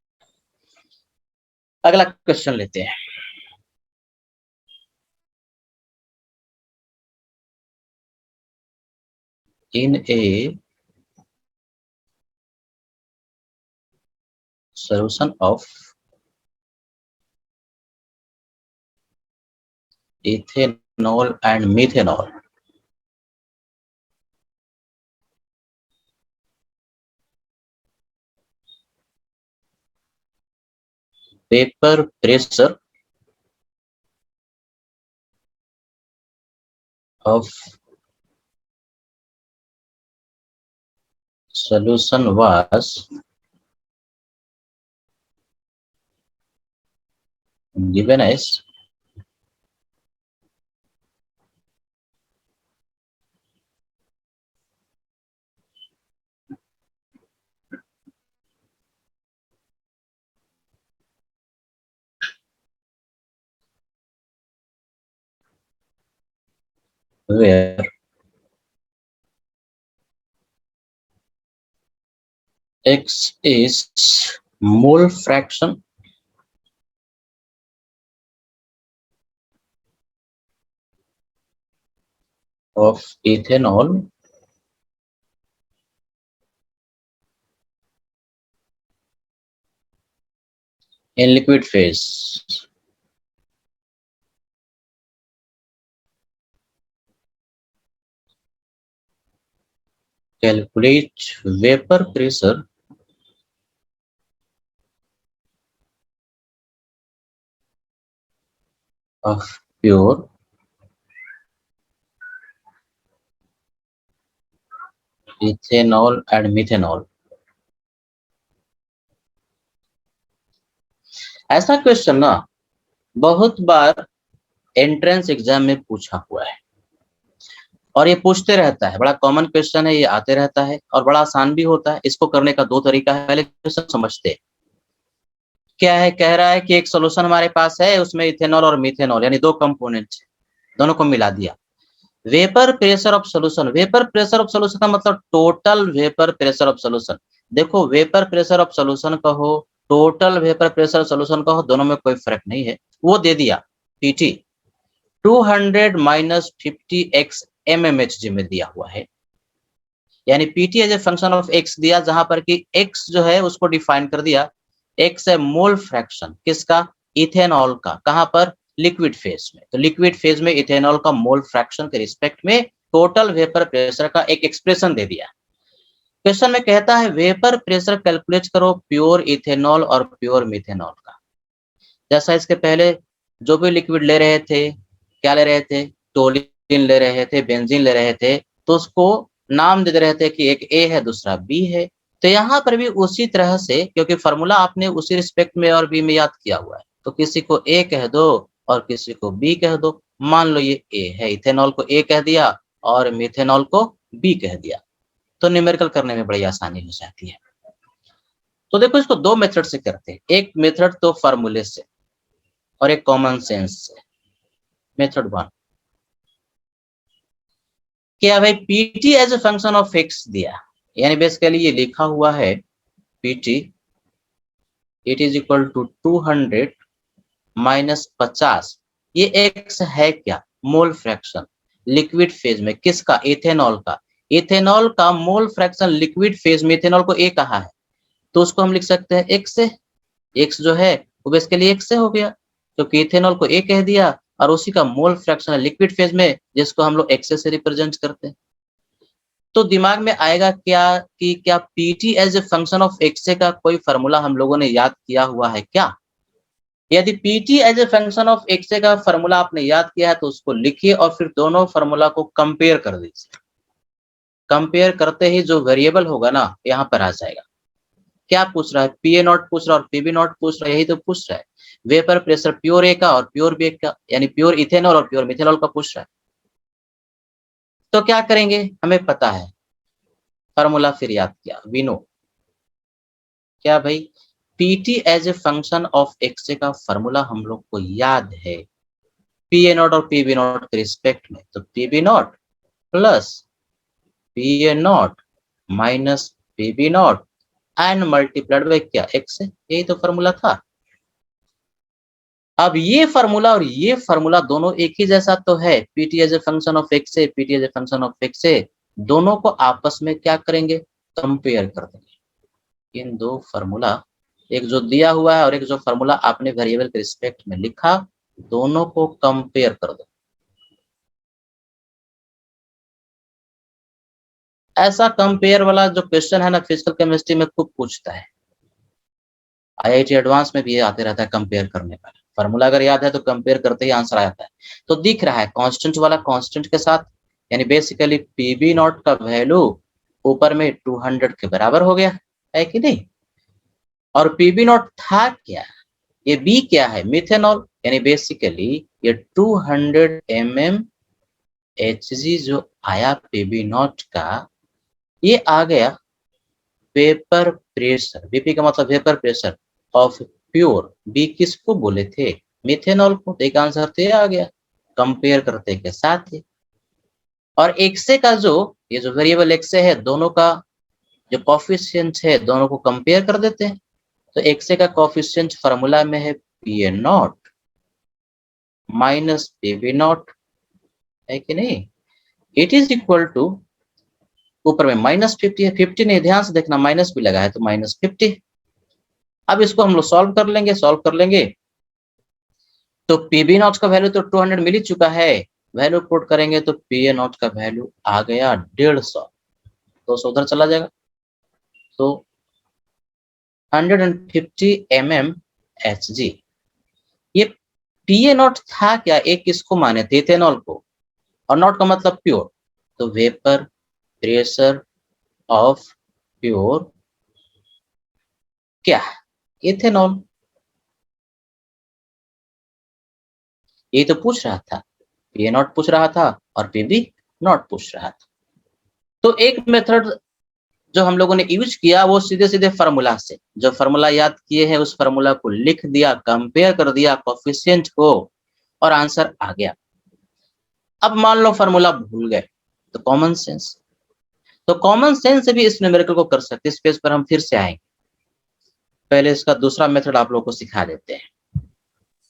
अगला क्वेश्चन लेते हैं। इन ए solution of ethanol and methanol, vapor pressure of solution was given as where X is mole fraction of ethanol in liquid phase. Calculate vapor pressure of pure ethanol and methanol. ऐसा question ना बहुत बार entrance exam में पूछा हुआ है, और ये पूछते रहता है, बड़ा कॉमन क्वेश्चन है, ये आते रहता है और बड़ा आसान भी होता है। इसको करने का दो तरीका है, पहले क्वेश्चन समझते हैं, क्या है, कह रहा है कि एक सोल्यूशन हमारे पास है, उसमें इथेनॉल और मिथेनॉल यानी दो कंपोनेंट, दोनों को मिला दिया। Vapour pressure of solution, vapour pressure of solution का मतलब total vapour pressure of solution. देखो वेपर प्रेशर ऑफ सोल्यूशन कहो, टोटल वेपर प्रेशर सोल्यूशन कहो, दोनों में कोई फर्क नहीं है। वो दे दिया पीटी 200 माइनस 50 एक्स mmHg में दिया हुआ है, यानी PT as a function of X दिया, जहां पर कि एक्स जो है उसको डिफाइन कर दिया, एक्स है मोल फ्रैक्शन किसका, इथेनॉल का, कहां पर, लिक्विड फेज में। तो लिक्विड फेज में इथेनॉल का मोल फ्रैक्शन के रिस्पेक्ट में टोटल वेपर प्रेशर का एक एक्सप्रेशन दे दिया। क्वेश्चन में कहता है वेपर प्रेशर कैलकुलेट करो प्योर इथेनॉल और प्योर मिथेनॉल का। जैसा इसके पहले जो भी लिक्विड ले रहे थे, क्या ले रहे थे, टोलिन ले रहे थे, बेंजीन ले रहे थे, तो उसको नाम दे रहे थे कि एक ए है दूसरा बी है। तो यहाँ पर भी उसी तरह से, क्योंकि फार्मूला आपने उसी रिस्पेक्ट में और बी में याद किया हुआ है, तो किसी को ए कह दो और किसी को बी कह दो। मान लो ये ए है, इथेनॉल को ए कह दिया और मिथेनॉल को बी कह दिया, तो न्यूमेरिकल करने में बड़ी आसानी हो जाती है। तो देखो इसको दो मेथड से करते हैं, एक मेथड तो फार्मूले से और एक कॉमन सेंस से। मेथड 1 क्या भाई, PT as a function of X दिया, यानी बेसिकली ये लिखा हुआ है PT it is equal to 200 minus 50, ये एक्स है क्या, मोल फ्रैक्शन लिक्विड फेज में किसका, इथेनॉल का। इथेनॉल का मोल फ्रैक्शन लिक्विड फेज में इथेनॉल को ए कहा है, तो उसको हम लिख सकते हैं एक्स से। एक्स जो है वो बेसिकली एक्स से हो गया, क्योंकि इथेनॉल को ए कह दिया और उसी का मोल फ्रैक्शन है लिक्विड फेज में, जिसको हम लोग एक्स से रिप्रेजेंट करते हैं। तो दिमाग में आएगा क्या कि क्या PT as a function of X का कोई फार्मूला हम लोगों ने याद किया हुआ है क्या। यदि PT as a function of X का फार्मूला आपने याद किया है तो उसको लिखिए और फिर दोनों फार्मूला को कंपेयर कर दीजिए। कंपेयर करते ही जो वेरिएबल होगा ना यहाँ पर आ जाएगा। क्या पूछ रहा है, पी ए नॉट पूछ रहा है और पीबी नॉट पूछ रहा है, यही तो पूछ रहा है। वेपर प्रेशर प्योर ए का और प्योर बी का, यानी प्योर इथेनॉल और प्योर मिथेनॉल का पूछ रहा है। तो क्या करेंगे, हमें पता है फार्मूला, फिर याद किया, वी नो क्या भाई, PT as a function of X का फार्मूला हम लोग को याद है पी ए नॉट और पीबी नॉट के रिस्पेक्ट में। तो PB naught plus P A not minus PB not and multiplied by क्या, एक्स से, यही तो फार्मूला था। अब ये फार्मूला और ये फार्मूला दोनों एक ही जैसा तो है, PT as a function of X से, PT as a function of X से, दोनों को आपस में क्या करेंगे, कंपेयर कर देंगे। इन दो फार्मूला, एक जो दिया हुआ है और एक जो फार्मूला आपने वेरिएबल के रिस्पेक्ट में लिखा, दोनों को कंपेयर कर दो। ऐसा कंपेयर वाला जो क्वेश्चन है ना फिजिकल केमिस्ट्री में खूब पूछता है, आईआईटी एडवांस में भी ये आते रहता है कंपेयर करने का। फार्मूला अगर याद है तो कंपेयर करते ही आंसर आ जाता है। तो दिख रहा है कांस्टेंट वाला कांस्टेंट के साथ, यानी बेसिकली पीबी नॉट का वैल्यू ऊपर में 200 के बराबर हो गया है कि नहीं। और पीबी नॉट था क्या, ये बी क्या है, मिथेनॉल, यानी बेसिकली ये 200 mmHg जो आया पीबी नॉट का, ये आ गया वेपर प्रेशर, बीपी का मतलब vapour pressure of pure, B किसको बोले थे, मिथेनॉल को। एक आंसर तो ये आ गया कंपेयर करते के साथ ही। और एक्से का जो ये जो वेरिएबल एक्से है, दोनों का जो कोफिशिएंट है दोनों को कंपेयर कर देते हैं। तो एक्से का कोफिशिएंट फार्मूला में है P A not minus PB naught, है कि नहीं। इट इज इक्वल टू, ऊपर में -50 है, 50 नहीं, ध्यान से देखना माइनस भी लगा है तो -50। अब इसको हम लोग सॉल्व कर लेंगे। तो पीबी नॉट का वैल्यू तो 200 मिल ही चुका है, वैल्यू पुट करेंगे तो पी ए नॉट का वैल्यू आ गया 150, तो उधर चला जाएगा। तो 150 mmHg, ये पी ए नॉट था क्या, एक किसको माने थे, इथेनॉल को, और नॉट का मतलब प्योर, तो वेपर प्रेशर ऑफ प्योर क्या, इथेनॉल। ये तो पूछ रहा था, पी ए नॉट पूछ रहा था और पीबी नॉट पूछ रहा था। तो एक मेथड जो हम लोगों ने यूज किया वो सीधे सीधे फार्मूला से, जो फार्मूला याद किए हैं उस फार्मूला को लिख दिया, कंपेयर कर दिया कोफिशिएंट को और आंसर आ गया। अब मान लो फार्मूला भूल गए तो कॉमन सेंस, तो कॉमन सेंस से भी इस न्यूमेरिकल को कर सकते। इस पेज पर हम फिर से आएंगे, पहले इसका दूसरा मेथड आप लोगों को सिखा देते हैं।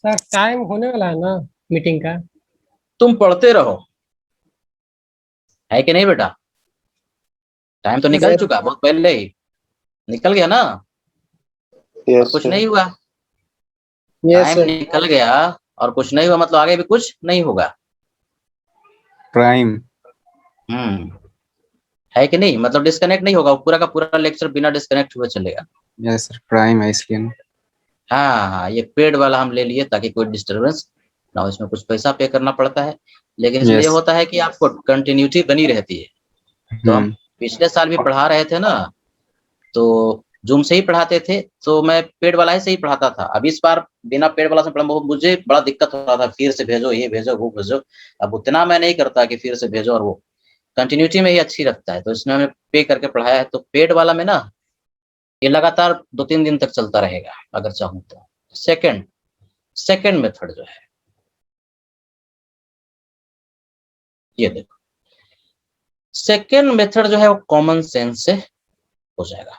सर टाइम होने वाला है ना मीटिंग का? तुम पढ़ते रहो, है कि नहीं बेटा? टाइम तो निकल चुका, बहुत पहले ही निकल गया ना। कुछ नहीं हुआ, टाइम निकल गया और कुछ नहीं हुआ, मतलब आगे भी कुछ नहीं होगा। प्राइम है कि नहीं? मतलब डिस्कनेक्ट नहीं होगा, पूरा का पूरा लेक्चर बिना डिस्कनेक्ट हुए चलेगा। यस सर, प्राइम है इसलिए। हाँ, ये पेड वाला हम ले लिए ताकि कोई डिस्टरबेंस ना हो, इसमें कुछ पैसा पे करना पड़ता है, लेकिन इसमें ये होता है कि आपको कंटिन्यूटी बनी रहती है। तो हम पिछले साल भी पढ़ा रहे थे ना, तो जूम से ही पढ़ाते थे, तो मैं पेड वाला से ही पढ़ाता था। अब इस बार बिना पेड वाला से पढ़ा, मुझे बड़ा दिक्कत हो रहा था, फिर से भेजो, ये भेजो, वो भेजो। अब उतना मैं नहीं करता कि फिर से भेजो, और वो कंटिन्यूटी में ही अच्छी रखता है, तो इसमें हमने पे करके पढ़ाया है। तो पेड वाला में ना ये लगातार 2-3 दिन तक चलता रहेगा अगर चाहूँ तो। सेकंड मेथड जो है, ये देखो, सेकंड मेथड जो है वो कॉमन सेंस से हो जाएगा।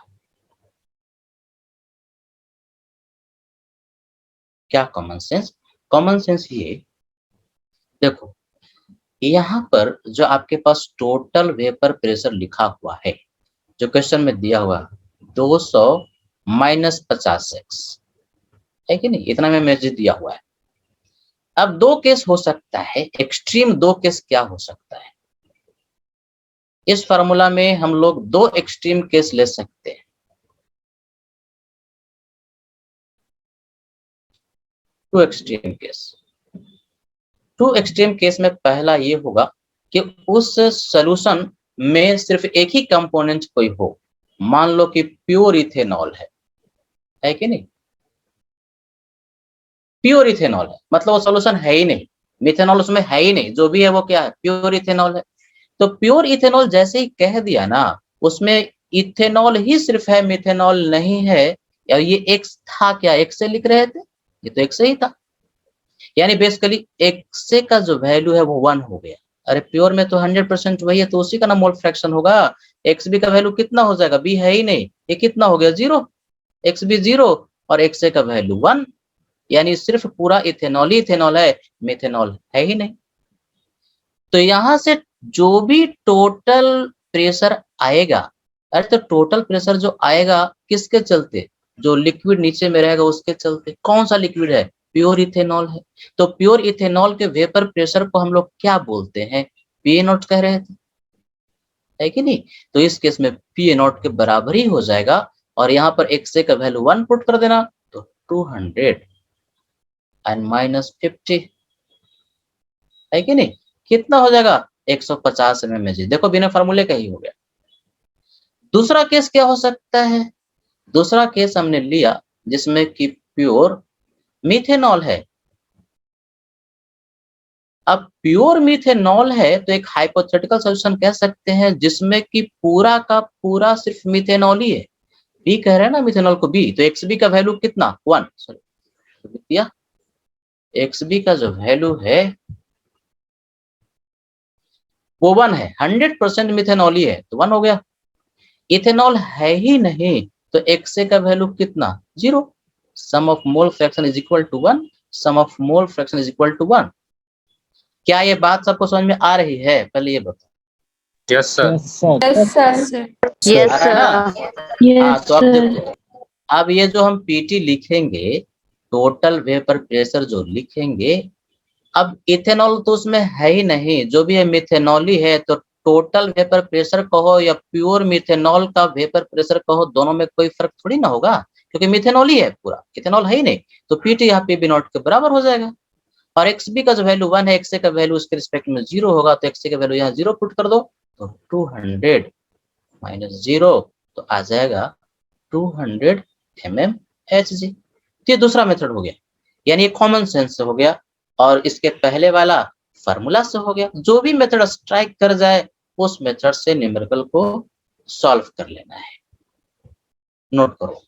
क्या कॉमन सेंस? कॉमन सेंस ये देखो, यहाँ पर जो आपके पास टोटल वेपर प्रेशर लिखा हुआ है, जो क्वेश्चन में दिया हुआ 200 माइनस 50x, है कि नहीं? इतना में मैजिक दिया हुआ है। अब दो केस हो सकता है, एक्सट्रीम दो केस क्या हो सकता है? इस फार्मूला में हम लोग दो एक्सट्रीम केस ले सकते हैं। टू एक्सट्रीम केस में पहला ये होगा कि उस सॉल्यूशन में सिर्फ एक ही कंपोनेंट कोई हो, मान लो कि प्योर इथेनॉल है कि नहीं? प्योर इथेनॉल है, मतलब वो सॉल्यूशन है ही नहीं, मिथेनॉल उसमें है ही नहीं, जो भी है वो क्या है? प्योर इथेनॉल है। तो प्योर इथेनॉल जैसे ही कह दिया ना, उसमें इथेनॉल ही सिर्फ है, मिथेनॉल नहीं है। या ये एक्स था क्या? एक्स से लिख रहे थे, ये तो एक्स ही था, यानी बेसिकली एक्स का जो वैल्यू है वो 1 हो गया। अरे प्योर में तो 100% वही है, तो उसी का ना मोल फ्रैक्शन होगा। एक्स बी का वैल्यू कितना हो जाएगा? बी है ही नहीं, ये कितना हो गया? 0। एक्स बी 0 और एक्स का वैल्यू 1, यानी सिर्फ पूरा इथेनॉल ही इथेनॉल है, मिथेनॉल है ही नहीं। तो यहां से जो भी टोटल प्रेशर आएगा, अरे तो टोटल प्रेशर जो आएगा किसके चलते? जो लिक्विड नीचे में रहेगा उसके चलते। कौन सा लिक्विड है? प्योर इथेनॉल है। तो प्योर इथेनॉल के वेपर प्रेशर को हम लोग क्या बोलते हैं? पी ए नॉट कह रहे थे, है कि नहीं? तो इस केस में पी ए नॉट के बराबर ही हो जाएगा, और यहाँ पर एक्स का वैल्यू 1 पुट कर देना, तो 200 एंड माइनस 50, है कि नहीं? कितना हो जाएगा? 150 mg। देखो बिना फार्मूले का ही हो गया। दूसरा केस क्या हो सकता है? दूसरा केस हमने लिया जिसमें कि प्योर मिथेनॉल है। अब प्योर मिथेनॉल है तो एक हाइपोथेटिकल सॉल्यूशन कह सकते हैं जिसमें कि पूरा का पूरा सिर्फ मिथेनॉल ही है। बी कह रहे हैं ना मिथेनॉल को, बी, तो एक्स बी का वैल्यू कितना? 1। सॉरी, एक्स बी का जो वैल्यू है वो 1 है, 100% मिथेनॉल ही है, तो 1 हो गया। इथेनॉल है ही नहीं, तो एक्स का वैल्यू कितना? 0। Sum of mole fraction is equal to 1, sum of mole fraction is equal to 1। क्या ये बात सबको समझ में आ रही है? पहले ये बताओ। Yes sir. Yes, आ रहा है ना? हाँ, तो अब देखो, अब ये जो हम पीटी लिखेंगे, टोटल वेपर प्रेशर जो लिखेंगे, अब इथेनॉल तो उसमें है ही नहीं, जो भी है मिथेनॉल ही है, तो टोटल वेपर प्रेशर कहो या प्योर मिथेनॉल का वेपर प्रेशर कहो, दोनों में कोई फर्क थोड़ी ना होगा, क्योंकि मिथेनॉल ही है, पूरा इथेनॉल है ही नहीं। तो पीटी यहाँ पे बी नॉट के बराबर हो जाएगा। और एक्स बी का जो वैल्यू 1 है, एक्स का वैल्यू उसके रिस्पेक्ट में 0 होगा, तो एक्स का वैल्यू यहाँ 0 पुट कर दो, तो 200 माइनस 0, तो आ जाएगा 200 mmHg। ये दूसरा मेथड हो गया, यानी कॉमन सेंस से हो गया, और इसके पहले वाला फार्मूला से हो गया। जो भी मेथड स्ट्राइक कर जाए उस मेथड से न्यूमेरिकल को सॉल्व कर लेना है। नोट करो।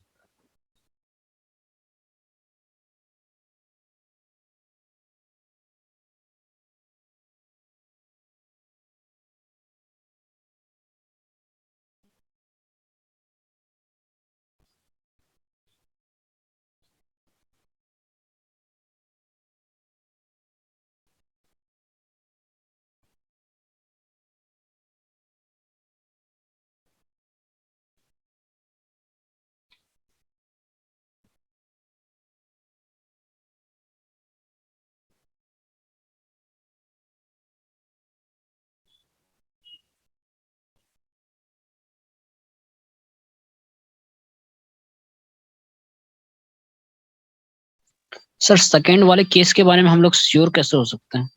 सर सेकंड वाले केस के बारे में हम लोग श्योर कैसे हो सकते हैं?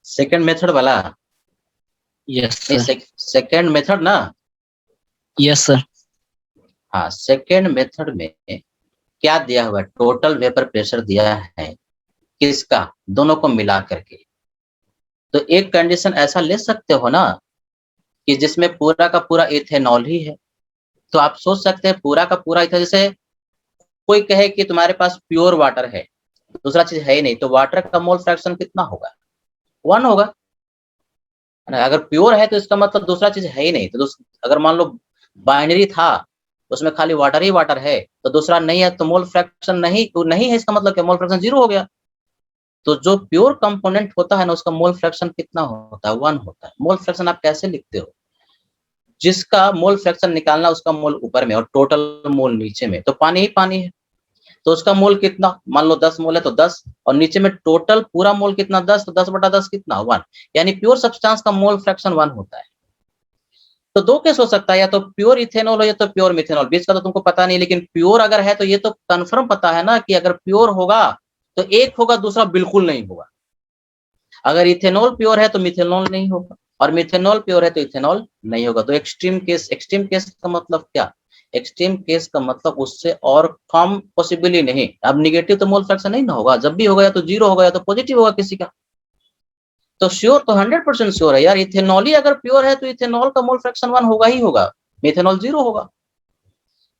सेकंड मेथड वाला? Yes sir. सेकंड मेथड ना? Yes sir. हाँ, सेकंड मेथड में क्या दिया हुआ है? टोटल वेपर प्रेशर दिया है, किसका? दोनों को मिला करके। तो एक कंडीशन ऐसा ले सकते हो ना कि जिसमें पूरा का पूरा इथेनॉल ही है। तो आप सोच सकते हैं पूरा का पूरा इथेनॉल, जैसे कोई कहे कि तुम्हारे पास प्योर वाटर है, दूसरा चीज है ही नहीं, तो वाटर का मोल फ्रैक्शन कितना होगा? 1 होगा। अगर प्योर है तो इसका मतलब दूसरा चीज है ही नहीं। तो अगर मान लो बाइनरी था, उसमें खाली वाटर ही वाटर है, तो दूसरा नहीं है, तो मोल फ्रैक्शन नहीं है, इसका मतलब क्या? मोल फ्रैक्शन 0 हो गया। तो जो प्योर कंपोनेंट होता है ना, उसका मोल फ्रैक्शन कितना होता है? 1 होता है। मोल फ्रैक्शन आप कैसे लिखते हो? जिसका मोल फ्रैक्शन निकालना, उसका मोल ऊपर में और टोटल मोल नीचे में। तो पानी ही पानी है, तो उसका मोल कितना? मान लो 10 मोल है तो 10, और नीचे में टोटल पूरा मोल कितना? 10, तो 10/10 कितना? 1। यानी प्योर सब्सटेंस का मोल फ्रैक्शन 1 होता है। तो दो केस हो सकता है, या तो प्योर इथेनॉल हो या तो प्योर मिथेनॉल। बीच का तो तुमको पता नहीं, लेकिन प्योर अगर है तो ये तो कंफर्म पता है ना कि अगर प्योर होगा तो एक होगा, दूसरा बिल्कुल नहीं होगा। अगर इथेनॉल प्योर है तो मिथेनॉल नहीं होगा, और मिथेनॉल प्योर है तो इथेनॉल नहीं होगा। तो एक्सट्रीम केस का मतलब क्या? एक्सट्रीम केस का मतलब उससे और कम पॉसिबली नहीं। अब निगेटिव तो मोल फ्रैक्शन नहीं ना होगा, जब भी होगा या तो 0 होगा या तो पॉजिटिव होगा किसी का। तो श्योर तो 100% श्योर है यार, इथेनॉल ही अगर प्योर है तो इथेनॉल का मोल फ्रैक्शन 1 होगा ही होगा, मिथेनॉल 0 होगा।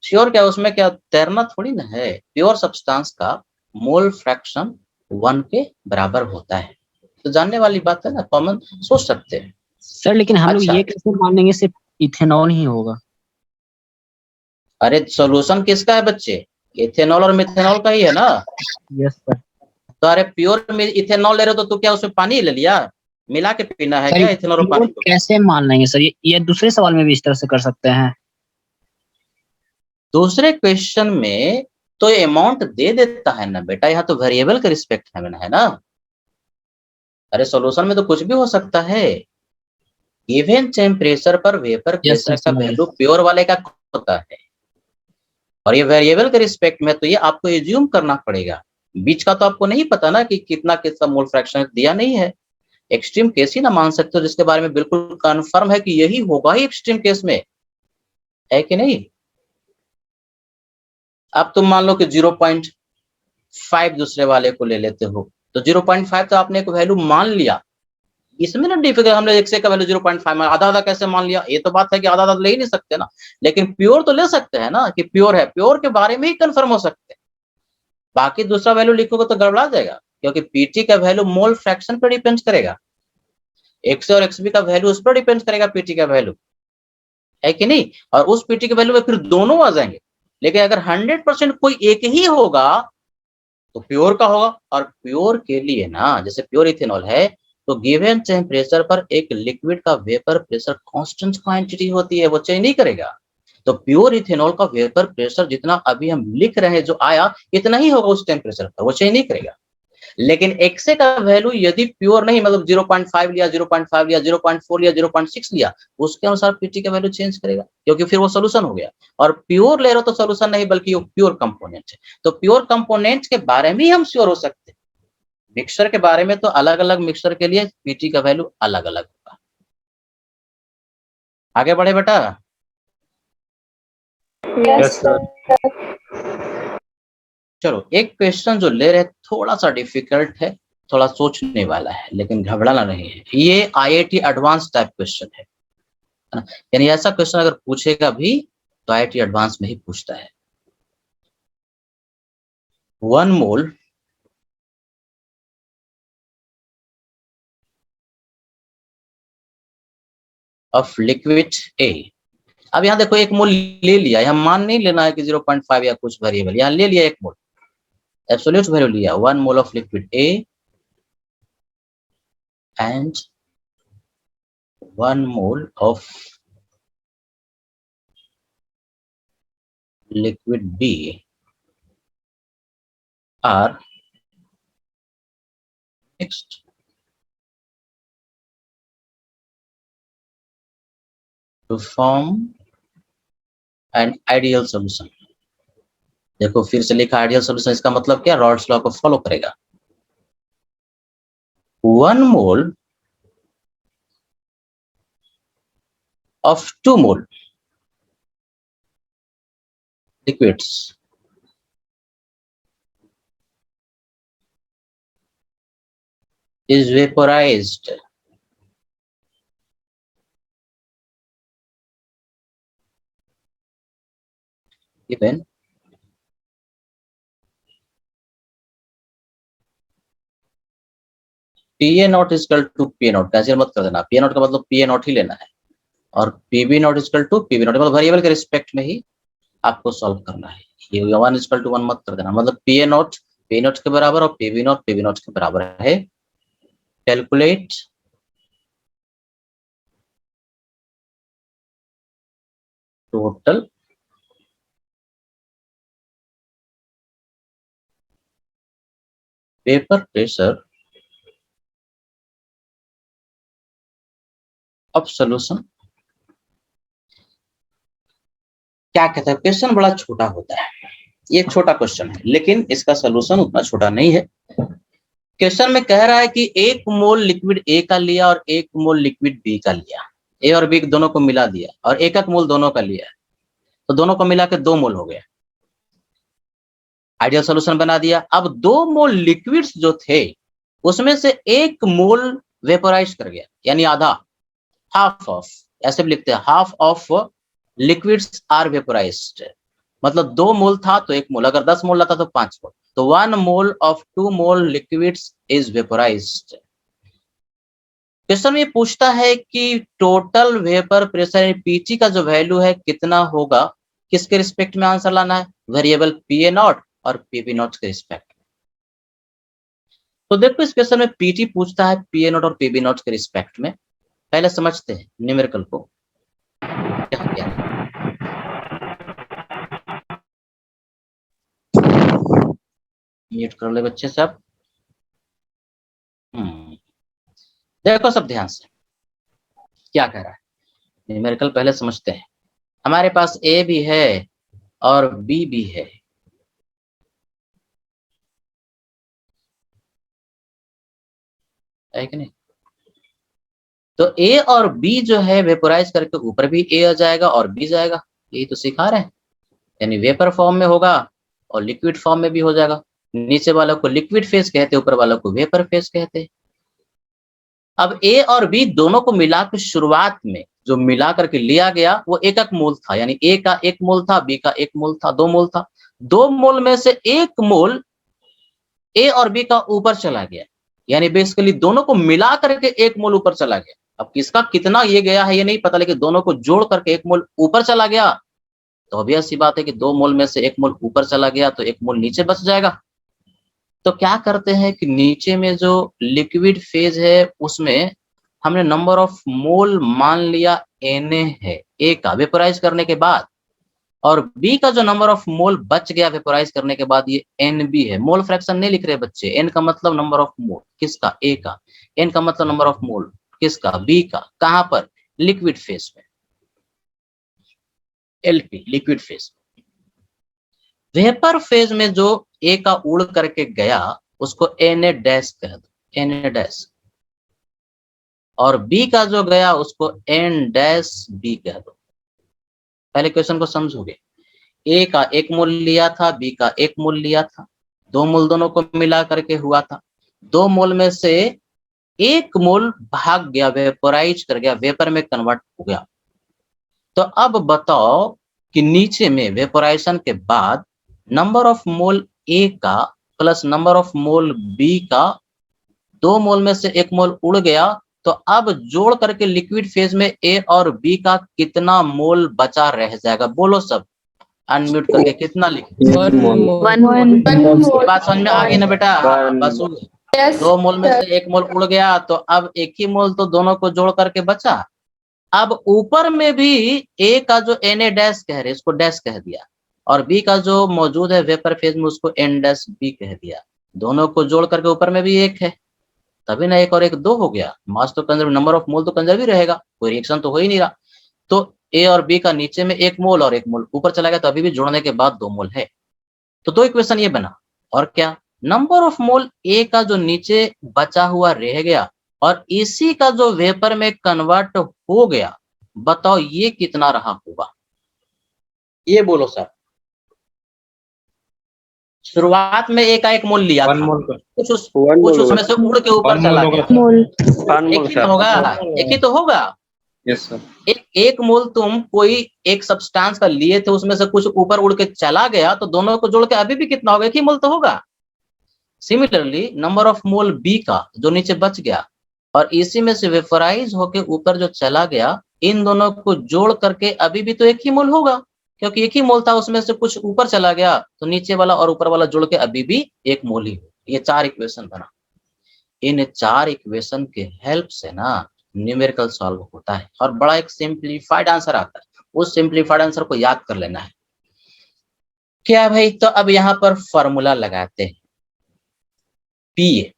श्योर क्या? उसमें क्या तैरना थोड़ी ना है। प्योर सब्सटेंस का मोल फ्रैक्शन 1 के बराबर होता है। तो जानने वाली बात है ना, कॉमन सोच सकते हैं। सर लेकिन हम लोग अच्छा, ये कैसे मान लेंगे सिर्फ इथेनॉल ही होगा? अरे सोल्यूशन किसका है बच्चे? इथेनॉल और मिथेनॉल का ही है ना। Yes sir. तो अरे प्योर में इथेनॉल ले रहे हो तो तू क्या उसमें पानी ले लिया? मिला के पीना है सर क्या इथेनॉल और प्योर पानी को? कैसे मान लेंगे सर? ये दूसरे सवाल में भी इस तरह से कर सकते हैं। दूसरे क्वेश्चन में तो अमाउंट दे देता है ना बेटा, यहाँ तो वेरिएबल का रिस्पेक्ट है ना। अरे सॉल्यूशन में तो कुछ भी हो सकता है। गिवन टेम्परेचर पर वेपर यस प्रेशर सर का समझ गए। वैल्यू प्योर वाले का होता है, और ये वेरिएबल के रिस्पेक्ट में, तो ये आपको एज्यूम करना पड़ेगा। बीच का तो आपको नहीं पता ना कि कितना कितना मोल फ्रैक्शन दिया नहीं है। एक्सट्रीम केस ही ना मान सकते हो जिसके बारे में बिल्कुल कंफर्म है कि यही होगा ही एक्सट्रीम केस में, है कि नहीं? अब तुम मान लो कि 0.5 दूसरे वाले को ले लेते हो, तो 0.5 तो आपने एक वैल्यू मान लिया। इसमें ना डिफिकल्ट, हमने एक से का वैल्यू 0.5 में आधा आधा कैसे मान लिया? ये तो बात है कि आधा आधा ले ही नहीं सकते ना। लेकिन प्योर तो ले सकते हैं ना कि प्योर है, प्योर के बारे में ही कंफर्म हो सकते हैं। बाकी दूसरा वैल्यू लिखोगे तो गड़बड़ा जाएगा, क्योंकि पीटी का वैल्यू मोल फ्रैक्शन पर डिपेंड करेगा। एक्स और एक्सबी का वैल्यू उस पर डिपेंड करेगा, पीटी का वैल्यू, है कि नहीं? और उस पीटी के वैल्यू में फिर दोनों आ जाएंगे। लेकिन अगर 100% कोई एक ही होगा तो प्योर का होगा। और प्योर के लिए ना, जैसे प्योर इथेनॉल है, तो गिवन टेम्परेचर पर एक लिक्विड का वेपर प्रेशर कांस्टेंट क्वांटिटी होती है, वो चेंज नहीं करेगा। तो प्योर इथेनॉल का वेपर प्रेशर जितना अभी हम लिख रहे हैं जो आया, इतना ही होगा उस टेम्परेचर पर, वो चेंज नहीं करेगा। लेकिन एक्से का वैल्यू यदि प्योर नहीं, मतलब 0.5 लिया, 0.5 लिया, 0.4 लिया, 0.6 लिया, उसके अनुसार पीटी का वैल्यू चेंज करेगा, क्योंकि फिर वो सोल्यूशन हो गया। और प्योर ले रहे हो तो सोल्यूशन नहीं, बल्कि वो प्योर कंपोनेंट है। तो प्योर कंपोनेंट के बारे में ही हम श्योर हो सकते हैं। मिक्सचर के बारे में तो अलग अलग मिक्सचर के लिए पीटी का वैल्यू अलग अलग होगा। आगे बढ़े बेटा। Yes sir. चलो एक क्वेश्चन जो ले रहे थोड़ा सा डिफिकल्ट है, थोड़ा सोचने वाला है, लेकिन घबराना नहीं है। ये आईआईटी एडवांस टाइप क्वेश्चन है। है ना। यानी ऐसा क्वेश्चन अगर पूछेगा भी तो IIT एडवांस में ही पूछता है। 1 मोल ऑफ लिक्विड A। अब यहाँ देखो 1 मोल ले लिया, यहाँ मान नहीं लेना है कि 0.5 या कुछ वेरिएबल, यहाँ ले लिया 1 मोल, एब्सोल्यूट वैल्यू लिया। 1 mole of liquid A and 1 mole of liquid B are mixed to form an ideal solution। देखो फिर से लिखा आइडियल सॉल्यूशन, इसका मतलब क्या, रॉल्स लॉ को फॉलो करेगा। 1 mole of 2 mole liquids is vaporized given PA naught equal to P naught. Cancel मत कर देना, P नॉट का मतलब PA नॉट ही लेना है, और PB naught equal to PB naught, मतलब वेरिएबल के रिस्पेक्ट में ही आपको सॉल्व करना है। ये 1 इक्वल टू 1 मत कर देना, मतलब PA नॉट P नॉट के बराबर और PB नॉट PB नॉट के बराबर है। Calculate total paper pressure of solution. क्या कहता है, क्वेश्चन बड़ा छोटा होता है, ये छोटा क्वेश्चन है, लेकिन इसका सॉल्यूशन उतना छोटा नहीं है। क्वेश्चन में कह रहा है कि 1 मोल लिक्विड A का लिया और 1 मोल लिक्विड B का लिया, A और B दोनों को मिला दिया और 1 मोल दोनों का लिया, तो दोनों को मिला के 2 मोल हो गया, आइडियल सॉल्यूशन बना दिया। अब 2 मोल लिक्विड्स जो थे उसमें से 1 मोल वेपोराइज कर गया, यानी आधा, हाफ ऑफ, ऐसे भी लिखते हैं, हाफ ऑफ लिक्विड्स आर वेपोराइज्ड, मतलब 2 मोल था तो 1 मोल, अगर 10 मोल था तो 5 मोल, तो 1 mole of 2 mole liquids is vaporised. Question में पूछता है कि टोटल वेपर प्रेशर पीटी का जो वैल्यू है कितना होगा, किसके रिस्पेक्ट में आंसर लाना है, वेरिएबल PA नॉट और PB नॉट के रिस्पेक्ट में। तो देखो इस क्वेश्चन में पीटी पूछता है PA नॉट और PB नॉट के रिस्पेक्ट में। पहले समझते हैं न्यूमेरिकल को क्या क्या है। म्यूट कर ले बच्चे सब। देखो सब ध्यान से क्या कह रहा है, न्यूमेरिकल पहले समझते हैं। हमारे पास A भी है और B भी है, कि नहीं, तो A और B जो है वेपोराइज करके ऊपर भी A आ जाएगा और B जाएगा, यही तो सिखा रहे हैं, यानी वेपर फॉर्म में होगा और लिक्विड फॉर्म में भी हो जाएगा। नीचे वालों को लिक्विड फेज कहते हैं, ऊपर वालों को वेपर फेज कहते हैं। अब A और B दोनों को मिला के शुरुआत में जो मिला करके लिया गया वो 1 मोल था, यानी A का 1 मोल था, B का 1 मोल था, 2 मोल था। 2 मोल में से 1 मोल A और B का ऊपर चला गया, यानी बेसिकली दोनों को मिला करके 1 मोल ऊपर चला गया। अब किसका कितना ये गया है ये नहीं पता, लेकिन दोनों को जोड़ करके 1 मोल ऊपर चला गया, तो ऑब्वियस सी बात है कि 2 मोल में से 1 मोल ऊपर चला गया तो 1 मोल नीचे बच जाएगा। तो क्या करते हैं कि नीचे में जो लिक्विड फेज है उसमें हमने नंबर ऑफ मोल मान लिया Na है A का वेपोराइज करने के बाद, और B का जो नंबर ऑफ मोल बच गया वेपोराइज करने के बाद ये Nb है। मोल फ्रैक्शन नहीं लिख रहे बच्चे, N का मतलब नंबर ऑफ मोल किसका, A का, N का मतलब नंबर ऑफ मोल किसका, B का, कहां पर, लिक्विड फेज में, LP liquid phase. Vapour phase में जो A का उड़ करके गया उसको Na डैश कह दो, Na डैश, और B का जो गया उसको N डैश B कह दो। पहले क्वेश्चन को समझोगे, A का 1 मोल लिया था, B का 1 मोल लिया था, 2 मोल दोनों को मिला करके हुआ था। 2 मोल में से 1 मोल भाग गया, वेपोराइज कर गया, वेपर में कन्वर्ट हो गया, तो अब बताओ कि नीचे में वेपोराइजेशन के बाद नंबर ऑफ मोल ए का plus number of mole B का, 2 मोल में से 1 मोल उड़ गया, तो अब जोड़ करके लिक्विड फेज में ए और बी का कितना मोल बचा रह जाएगा? बोलो सब अनम्यूट करके, कितना लिखे? 1 मोल। 1 मोल। बात समझ में आ गई ना बेटा? हाँ, बस हो गया। 2 मोल में से 1 मोल उड़ गया, तो अब 1 ही मोल तो दोनों को जोड़ करके बचा। अब ऊपर में भी ए का जो Na डैश कह रहे इसको डैश कह दिया, और बी का जो मौजूद है वेपर फेज में उसको N डैश बी कह दिया। दोनों को जोड़ करके ऊपर में भी 1 है, तभी ना 1 और 1 2 हो गया। मास तो कंजर्व, नंबर ऑफ मोल तो कंजर्व ही रहेगा, कोई रिएक्शन तो हो ही नहीं रहा। तो ए और बी का नीचे में 1 मोल और 1 मोल ऊपर चला गया, तो अभी भी जोड़ने के बाद 2 मोल है। तो 2 इक्वेशन ये बना। और क्या? नंबर ऑफ मोल ए का जो नीचे बचा हुआ रह गया और इसी का जो वेपर में कन्वर्ट हो गया, बताओ ये कितना रहा होगा? ये बोलो सर। शुरुआत में ए का 1 मोल लिया था, कुछ उसमें से उड़ के ऊपर चला गया, मोल। एक ही तो होगा, एक ही तो होगा। Yes sir. एक मोल तुम कोई एक सब्सटेंस का लिए थे, उसमें से कुछ ऊपर उड़ के चला गया, तो दोनों को जोड़ के अभी भी कितना होगा? 1 ही मोल तो होगा। Similarly number of mole B का जो नीचे बच गया और इसी में से वेपराइज होके ऊपर जो चला गया, इन दोनों को जोड़ करके अभी भी तो 1 ही मोल होगा, क्योंकि 1 ही मोल था, उसमें से कुछ ऊपर चला गया, तो नीचे वाला और ऊपर वाला जोड़ के अभी भी 1 मोल ही हो। ये 4 इक्वेशन बना। इन 4 इक्वेशन के हेल्प से ना न्यूमेरिकल सॉल्व होता है और बड़ा एक सिंप्लीफाइड आंसर आता है। उस सिंप्लीफाइड आंसर को याद कर लेना है। क्या भाई? तो अब यहाँ पर फॉर्मूला लगाते हैं। पीए,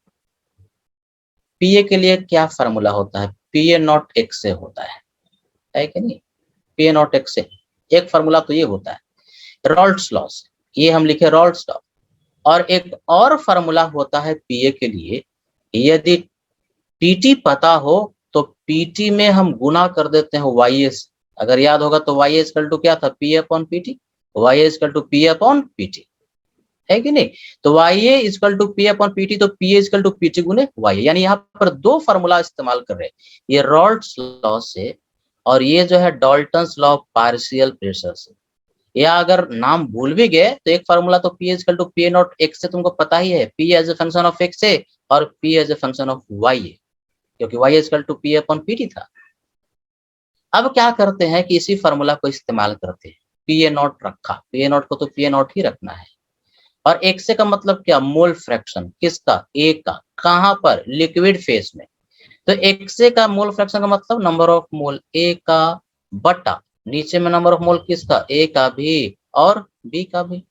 पीए के लिए क्या फॉर्मूला होता है? पीए नॉट एक्स से होता है कि नहीं? पीए नॉट एक्स से एक फॉर्मूला तो ये होता है रॉल्ट्स लॉ से, ये हम लिखे रॉल्ट्स लॉ। और एक और फॉर्मूला होता है पीए के लिए, यदि पीटी पता हो तो पीटी में हम गुना कर देते हैं वाई से। अगर याद होगा तो वाई इक्वल टू क्या था? P upon PT. Y equal to P upon PT, है कि नहीं? तो Y equal to P upon PT, तो पी इक्वल टू पीटी गुने वाई। यानी यहाँ पर 2 फॉर्मूला इस्तेमाल कर रहे हैं, ये रॉल्ट्स लॉ से और ये जो है Dalton's law of partial pressure से। या अगर नाम भूल भी गए तो एक फॉर्मूला तो P equal to P naught X से तुमको पता ही है, P as a function of X है और P as a function of Y है, क्योंकि Y equal to P upon PT था। अब क्या करते हैं कि इसी फॉर्मूला को इस्तेमाल करते हैं। पी ए नॉट रखा, पी ए नॉट को तो पी ए नॉट ही रखना है। और एक्स का मतलब क्या? Mole fraction. किसका? ए का। कहां पर? लिक्विड फेज में। तो एक्स का मोल फ्रैक्शन का मतलब नंबर ऑफ मोल ए का बटा नीचे में नंबर ऑफ मोल किसका? ए का भी और बी का भी।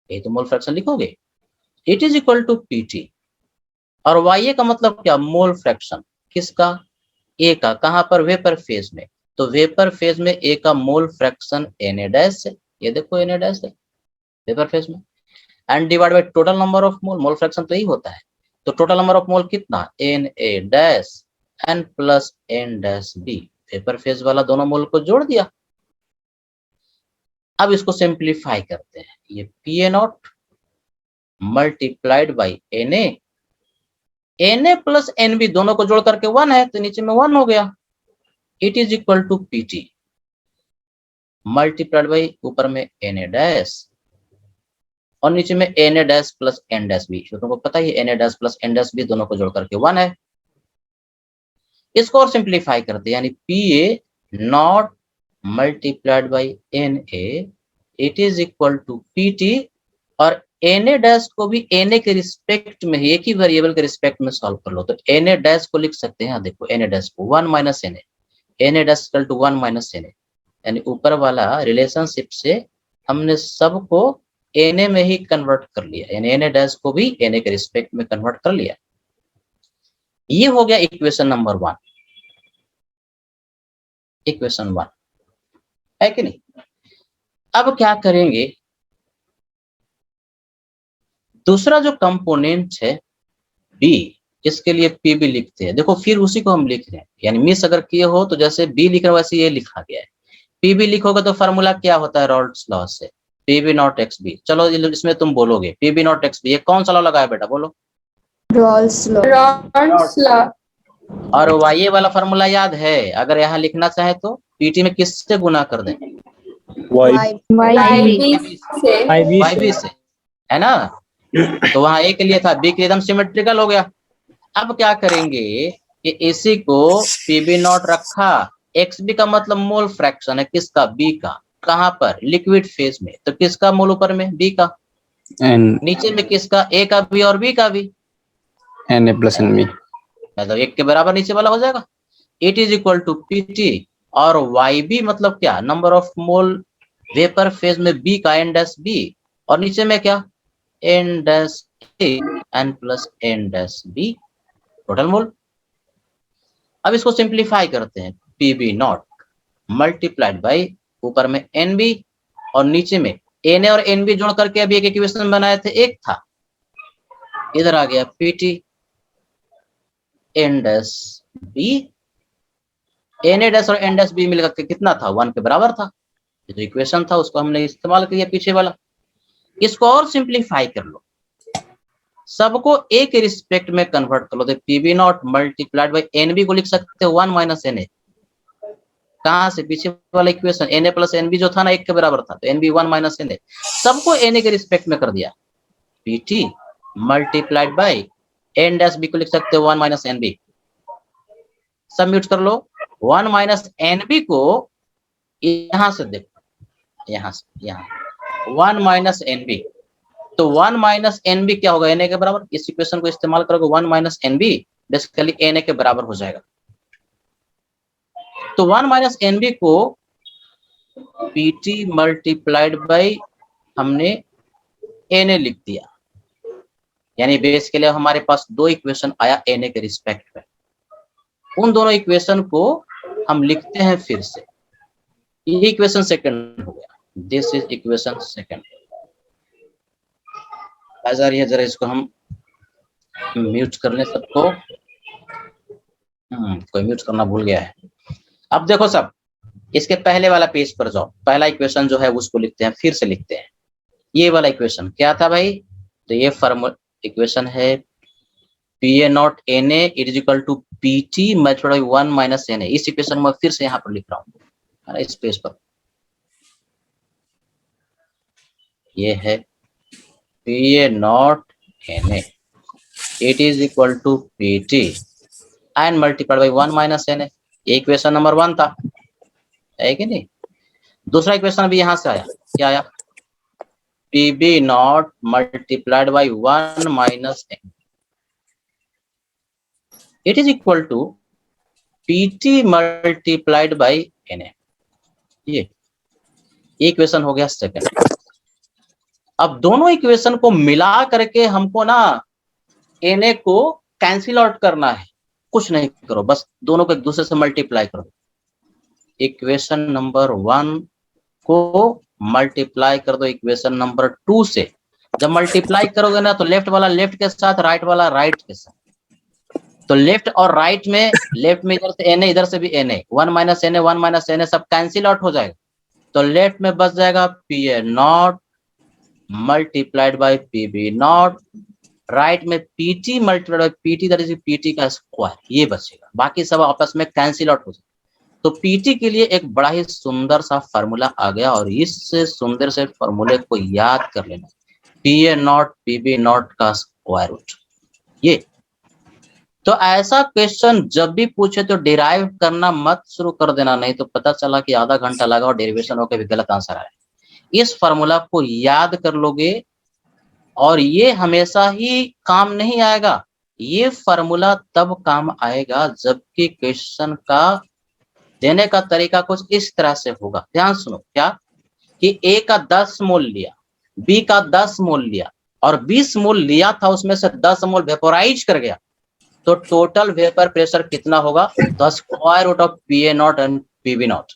ये तो मोल फ्रैक्शन लिखोगे। It is equal to PT. और वाई का मतलब क्या? Mole fraction. किसका? ए का। कहां पर? वेपर फेज में। तो वेपर फेज में ए का mole fraction N A dash है, ये देखो एन ए डैश है वेपर फेज में, and divide by total number of mole. Mole fraction तो यही होता है। तो टोटल नंबर ऑफ मोल कितना? N A dash N plus N dash B. Vapour phase वाला दोनों मोल को जोड़ दिया। अब इसको सिंप्लीफाई करते हैं। ये P A not multiplied by N A plus N B दोनों को जोड़ करके 1 है, तो नीचे में 1 हो गया। It is equal to PT multiplied by ऊपर में एन ए डैश और नीचे में N A dash plus N dash B. तो तुमको पता ही N A dash plus N dash B दोनों को जोड़ करके 1 है। इसको और सिंप्लीफाई करते हैं, यानी P A not multiplied by N A, it is equal to P T. और एन ए डैश को भी एन ए के रिस्पेक्ट में ही, एक ही वेरिएबल के रिस्पेक्ट में सॉल्व कर लो। तो एन ए डैश को लिख सकते हैं, देखो एन ए डैश को 1 minus N A dash equal to 1 minus N A, यानी ऊपर वाला रिलेशनशिप से हमने सबको एन ए में ही कन्वर्ट कर लिया, यानी एन ए डैश को भी एन ए के रिस्पेक्ट में कन्वर्ट कर लिया। ये हो गया इक्वेशन नंबर 1, इक्वेशन 1 है कि नहीं? अब क्या करेंगे, दूसरा जो कंपोनेंट है बी, इसके लिए पी भी लिखते हैं। देखो फिर उसी को हम लिख रहे हैं, यानी मिस अगर किए हो तो जैसे बी लिख रहे हो वैसे ये लिखा गया है। पी भी लिखोगे तो फार्मूला क्या होता है? रॉल्ट्स लॉ से P B not X B. चलो इसमें तुम बोलोगे P B not X B, ये कौन सा लॉ लगाया बेटा? बोलो। Raoult's law. और वाई वाला फार्मूला याद है? अगर यहाँ लिखना चाहे तो पीटी में किससे गुना कर दें? YB से YB से, है ना? तो वहां ए के लिए था, बी के लिए एकदम सिमेट्रिकल हो गया। अब क्या करेंगे कि इसी को पीबी नॉट रखा, XB का मतलब मोल फ्रैक्शन है किसका? बी का। कहां पर? लिक्विड फेज में। तो किसका मोल ऊपर में? बी का। and नीचे में किसका? ए का भी और बी का भी, Na plus NB. मतलब एक के बराबर नीचे वाला हो जाएगा। It is equal to PT और YB मतलब क्या? Number of mole vapour phase में बी का, एन डैश बी, और नीचे में क्या? N dash A N plus N dash B total mole. अब इसको सिंप्लीफाई करते हैं, पीबी नॉट मल्टीप्लाइड बाई ऊपर में एनबी और नीचे में एन और एनबी जोड़ करके अभी एक इक्वेशन बनाए थे, एक था, इधर आ गया PT N dash B. N A dash और एन डैश बी मिलकर के कितना था? 1 के बराबर था। जो इक्वेशन था उसको हमने इस्तेमाल किया पीछे वाला। इसको और सिंप्लीफाई कर लो, सबको ए के रिस्पेक्ट में कन्वर्ट कर लो, तो PB naught multiplied by NB को लिख सकते हो 1 माइनस एन ए। कहां से? पीछे वाला equation N A plus NB जो था ना 1 के बराबर था, तो एनबी 1 माइनस एन ए, सबको एन ए के रिस्पेक्ट में कर दिया। PT multiplied by N dash B को लिख सकते हो 1 माइनस एनबी। सबम्यूट कर लो। 1 माइनस एनबी को यहां से देखो, यहां से यहां 1 माइनस एनबी, तो 1 माइनस एनबी क्या होगा? एन ए के बराबर। इस इक्वेशन को इस्तेमाल करोगे 1 minus NB basically N A के बराबर हो जाएगा। तो 1 माइनस एनबी को पीटी मल्टीप्लाइड बाई हमने एन ए लिख दिया, यानी बेस के लिए हमारे पास दो इक्वेशन आया एन ए के रिस्पेक्ट में। उन दोनों इक्वेशन को हम लिखते हैं फिर से। ये इक्वेशन सेकंड हो गया, दिस इज इक्वेशन सेकंड। जरा इसको हम म्यूट कर लें सबको। कोई म्यूट करना भूल गया है। अब देखो सब, इसके पहले वाला पेज पर जाओ, पहला इक्वेशन जो है उसको लिखते हैं, फिर से लिखते हैं। ये वाला इक्वेशन क्या था भाई? तो ये फॉर्मूला इक्वेशन है P A naught N A it is equal to P T multiplied by 1 minus N A. इस इक्वेशन में फिर से यहाँ पर लिख रहा हूँ, है ना, इस पेज पर। ये है P A naught N A it is equal to P T and multiplied by 1 minus N A. ये इक्वेशन नंबर 1 था, है कि नहीं? दूसरा इक्वेशन भी यहां से आया, क्या आया? P B naught multiplied by 1 minus N it is equal to P T multiplied by N A. ये इक्वेशन हो गया सेकंड। अब दोनों इक्वेशन को मिला करके हमको ना एन ए को कैंसिल आउट करना है। कुछ नहीं करो, बस दोनों को एक दूसरे से मल्टीप्लाई करो। इक्वेशन नंबर 1 को मल्टीप्लाई कर दो इक्वेशन नंबर 2 से। जब मल्टीप्लाई करोगे ना तो लेफ्ट वाला लेफ्ट के साथ, राइट वाला राइट के साथ। तो लेफ्ट और राइट में, लेफ्ट में इधर से एन ए, इधर से भी N A, 1 minus N A 1 minus N A सब कैंसिल आउट हो जाएगा। तो लेफ्ट में बच जाएगा P A not multiplied by P B not, right में PT multiplied by PT that is PT का स्क्वायर, ये बचेगा। बाकी सब आपस में कैंसिल आउट हो जाएगा। तो पीटी के लिए एक बड़ा ही सुंदर सा फार्मूला आ गया, और इससे सुंदर से फार्मूले को याद कर लेना, P A not P B not का स्क्वायर रूट। ये तो ऐसा क्वेश्चन जब भी पूछे तो डिराइव करना मत शुरू कर देना, नहीं तो पता चला कि आधा घंटा लगा और डेरिवेशन होकर भी गलत आंसर आया। इस फार्मूला को याद कर लोगे और ये हमेशा ही काम नहीं आएगा। ये फार्मूला तब काम आएगा जबकि क्वेश्चन का देने का तरीका कुछ इस तरह से होगा। ध्यान सुनो, क्या कि ए का 10 मोल लिया, बी का 10 मोल लिया और 20 मोल लिया था, उसमें से 10 मोल वेपोराइज कर गया, तो टोटल वेपर प्रेशर कितना होगा? तो square root of P A naught and P B naught,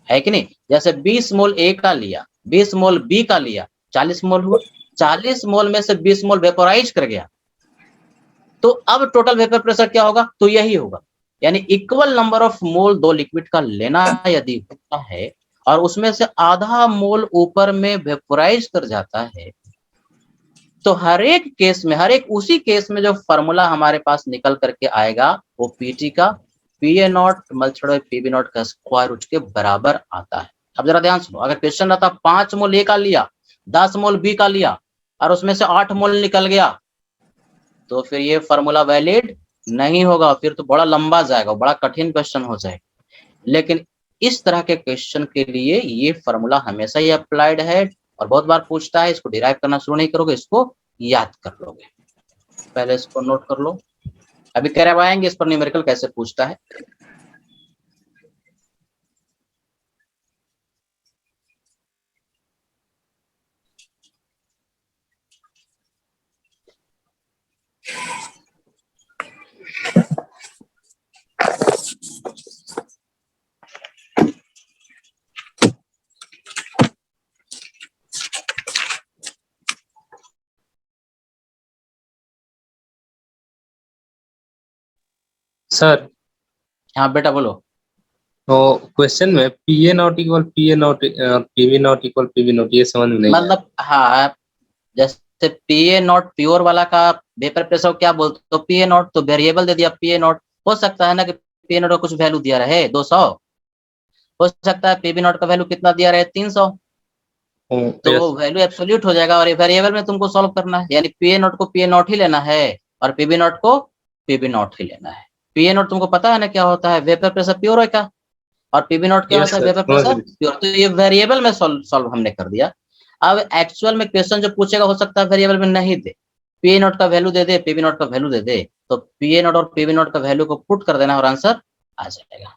है कि नहीं? जैसे 20 मोल ए का लिया, 20 मोल बी का लिया, 40 मोल हुआ। 40 मोल में से 20 मोल वेपोराइज कर गया, तो अब टोटल वेपर प्रेशर क्या होगा? तो यही होगा, यानी इक्वल नंबर ऑफ मोल दो लिक्विड का लेना यदि होता है और उसमें से आधा मोल ऊपर में वेपोराइज कर जाता है, तो हर एक केस में, हर एक उसी केस में जो फार्मूला हमारे पास निकल करके आएगा वो पीटी का P A not multiplied by P B not का स्क्वायर रूट के बराबर आता है। अब जरा ध्यान सुनो, अगर क्वेश्चन रहता 5 मोल ए का लिया, 10 मोल बी का लिया और उसमें से 8 मोल निकल गया, तो फिर ये फॉर्मूला वैलिड नहीं होगा, फिर तो बड़ा लंबा जाएगा, बड़ा कठिन क्वेश्चन हो जाएगा। लेकिन इस तरह के क्वेश्चन के लिए ये फॉर्मूला हमेशा ही अप्लाइड है और बहुत बार पूछता है। इसको डिराइव करना शुरू नहीं करोगे, इसको याद कर लोगे। पहले इसको नोट कर लो, अभी करवाएंगे इस पर न्यूमेरिकल कैसे पूछता है। सर हाँ बेटा बोलो। तो क्वेश्चन में P A not equal P A not P B not equal P B not, ये समझ में नहीं आया। मतलब हाँ, जैसे पी ए नॉट प्योर वाला का वेपर प्रेशर क्या बोलते, तो पी ए नॉट तो वेरिएबल दे दिया, पी ए नॉट हो सकता है ना कि पी ए नॉट का कुछ वैल्यू दिया रहे 200, हो सकता है पी बी नॉट का वैल्यू कितना दिया रहे 300, तो वो वैल्यू एब्सोल्यूट हो जाएगा और ये वेरिएबल में तुमको सॉल्व करना है, यानी पी ए नॉट को पी ए नॉट ही लेना है और पी बी नॉट को पी बी नॉट ही लेना है। पी ए नॉट तुमको पता है ना क्या होता है, वेपर प्रेशर प्योर है का, और पी बी नॉट क्या होता है, वेपर प्रेशर प्योर। तो ये वेरिएबल में सॉल्व हमने कर दिया। अब एक्चुअल में क्वेश्चन जो पूछेगा हो सकता है वेरिएबल में नहीं दे, पी ए नॉट का वैल्यू दे दे, पी बी नॉट का वैल्यू दे दे, तो पी ए नॉट और पी बी नॉट का वैल्यू को पुट कर देना और आंसर आ जाएगा।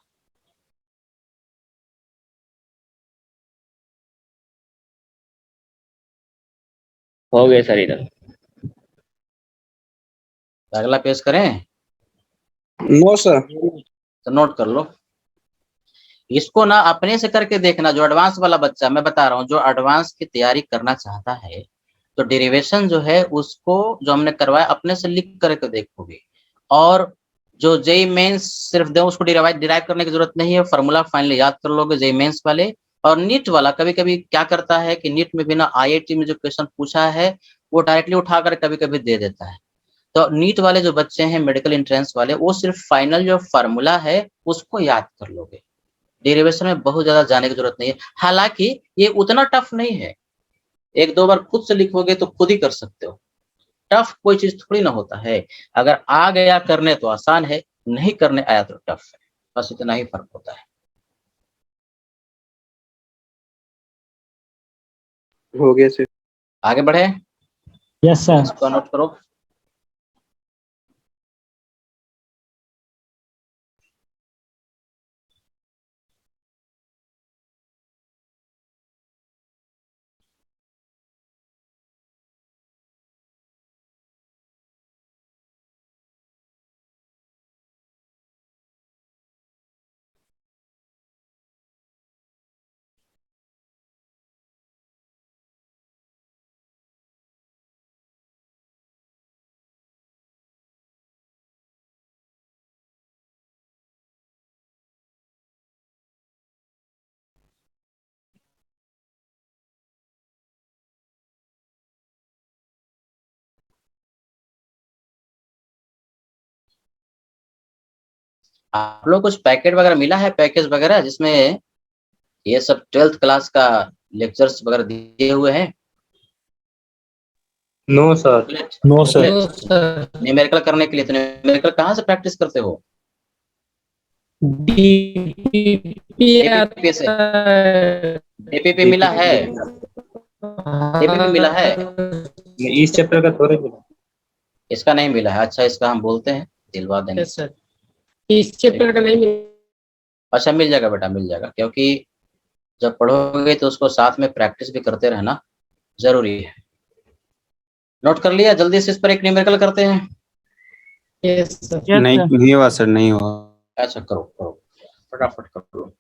हो गए सर इधर। अगला पेश करें, नो सर। तो नोट कर लो। इसको ना अपने से करके देखना, जो एडवांस वाला बच्चा, मैं बता रहा हूँ, जो एडवांस की तैयारी करना चाहता है तो डेरिवेशन जो है उसको जो हमने करवाया अपने से लिख करके देखोगे, और जो जेई मेंस सिर्फ दे उसको डिराइव करने की जरूरत नहीं है, फॉर्मूला फाइनली याद कर लोगे जेई मेंस वाले। और नीट वाला कभी कभी क्या करता है कि नीट में बिना आईआईटी में जो क्वेश्चन पूछा है वो डायरेक्टली उठाकर कभी कभी दे देता है। तो नीट वाले जो बच्चे हैं मेडिकल एंट्रेंस वाले, वो सिर्फ फाइनल जो फॉर्मूला है उसको याद कर लोगे, डेरिवेशन में बहुत ज्यादा जाने की जरूरत नहीं है। हालांकि ये उतना टफ नहीं है, एक दो बार खुद से लिखोगे तो खुद ही कर सकते हो, टफ कोई चीज थोड़ी ना होता है। अगर आ गया करने तो आसान है, नहीं करने आया तो टफ है, बस इतना ही फर्क होता है। हो गया सर। आगे बढ़े, यस सर। इसको नोट करो। आप लोग कुछ पैकेट वगैरह मिला है, पैकेज वगैरह जिसमें ये सब 12th क्लास का लेक्चर्स वगैरह दिए हुए हैं? No sir. No sir. Numerical करने के लिए, तो न्यूमेरिकल कहाँ से प्रैक्टिस करते हो? डीपीपी डीपीपी से डीपीपी मिला है, डीपीपी मिला है, इस चैप्टर का थोड़े मिला। इसका नहीं मिला है। अच्छा, इसका हम बोलते हैं, दिलवा देंगे। यस सर, इस चैप्टर का नहीं मिला। अच्छा मिल जाएगा बेटा, मिल जाएगा, क्योंकि जब पढ़ोगे तो उसको साथ में प्रैक्टिस भी करते रहना जरूरी है। नोट कर लिया? जल्दी से इस पर एक न्यूमेरिकल करते हैं। Yes sir. नहीं हुआ सर, नहीं हुआ। अच्छा करो करो, फटाफट करो।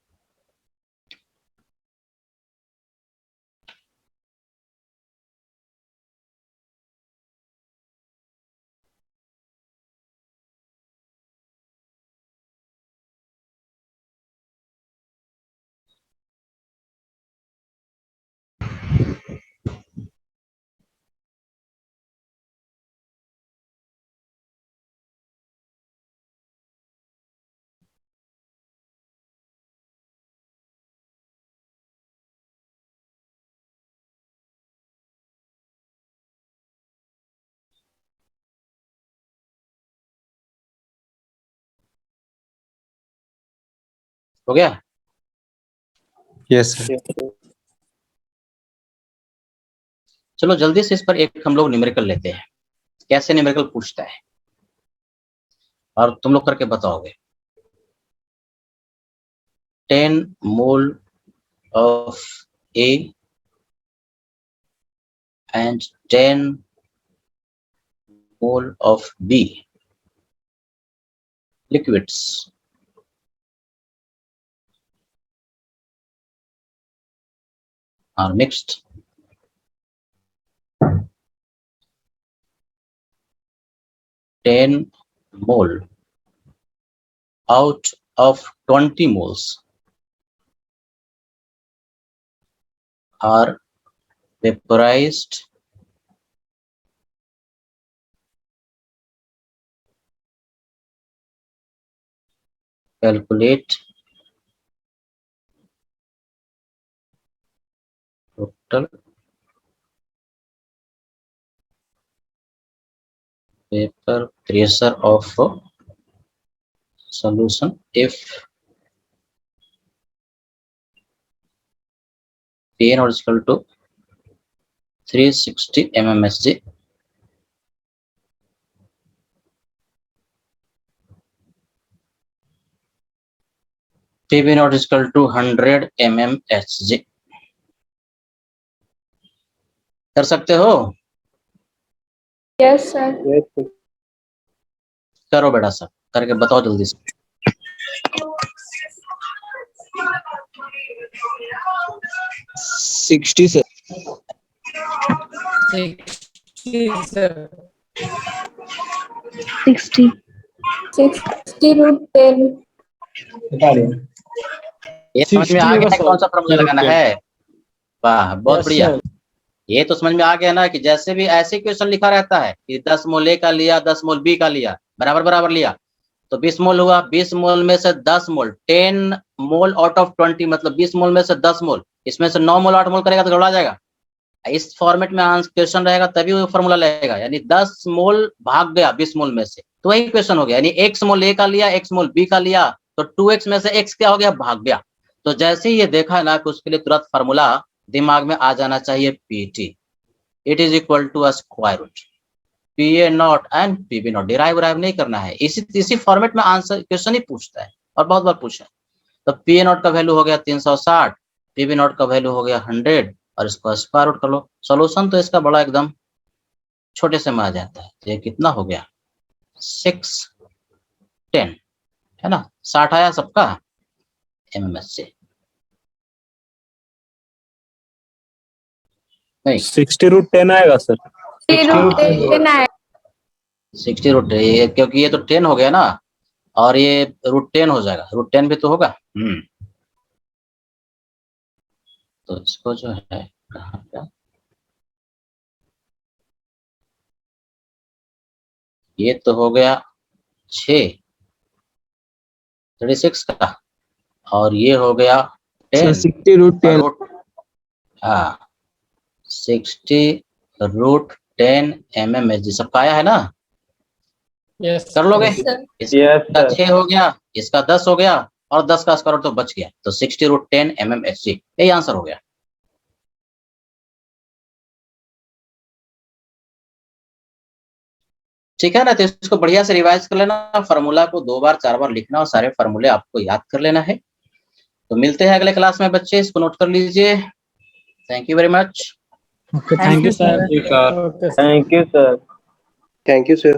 हो गया? Yes sir. चलो जल्दी से इस पर एक हम लोग न्यूमेरिकल लेते हैं, कैसे न्यूमेरिकल पूछता है और तुम लोग करके बताओगे। 10 मोल of A and 10 mole of B liquids are mixed (10 mole out of 20 moles are vaporized calculate total vapor pressure of solution if P naught is equal to 360 mmSg PV naught is equal to 100 mmHg। कर सकते हो? Yes, sir. करो बेटा सब, करके बताओ जल्दी से। Sixty sir. 60 60 root 10. ये समझ में आ गया है कौन सा फॉर्मूला लगाना है? वाह, बहुत बढ़िया। ये तो समझ में आ गया ना कि जैसे भी ऐसे क्वेश्चन लिखा रहता है कि 10 मोल ए का लिया, 10 मोल बी का लिया, बराबर बराबर लिया, तो 20 मोल हुआ, 20 मोल में से 10 मोल, 10 मोल आउट ऑफ 20 मतलब 20 मोल में से 10 मोल, इसमें से 9 मोल 8 मोल करेगा तो गड़बड़ा जाएगा। इस फॉर्मेट में क्वेश्चन रहेगा तभी वो फॉर्मूला लगेगा, यानी 10 मोल भाग गया 20 मोल में से, तो वही क्वेश्चन हो गया। यानी x मोल ए का लिया, x मोल बी का लिया, तो 2x में से x क्या हो गया? भाग गया। तो जैसे ही ये देखा ना कि उसके लिए तुरंत फॉर्मूला दिमाग में आ जाना चाहिए, PT it is equal to square root PA not and PB not. Derive नहीं करना है, इसी फॉर्मेट में आंसर क्वेश्चन ही पूछता है और बहुत बार पूछा है। तो पीए नॉट का वैल्यू हो गया 360, पीबी नॉट का वैल्यू हो गया 100 और इसको स्क्वायर रूट कर लो। सॉल्यूशन तो इसका बड़ा एकदम छोटे से में आ जाता है। तो ये कितना हो गया? 610 है ना, 60 आया सबका एमएमएस से। नहीं 60 रूट 10 आएगा सर। 60 root 10 आए। 60 रूट, क्योंकि ये तो 10 हो गया ना, और ये रूट 10 हो जाएगा, रूट 10 भी तो होगा। तो इसको जो है कहाँ पे, ये तो हो गया 36 का, और ये हो गया 10 60 रूट 10। हाँ 60 रूट 10 mmHg सबका आया है ना? Yes. कर लोगे? Yes, इसका 6 हो गया, इसका 10 हो गया और 10 का स्क्वायर रूट तो बच गया, तो 60 रूट 10 mmHg यही आंसर हो गया। ठीक है ना? तो इसको बढ़िया से रिवाइज कर लेना, फार्मूला को 2 बार 4 बार लिखना और सारे फार्मूले आपको याद कर लेना है। तो मिलते हैं अगले क्लास में बच्चे, इसको नोट कर लीजिए। Thank you very much. Okay, thank you, sir. ठीक है। Okay, sir. Thank you sir. Thank you sir.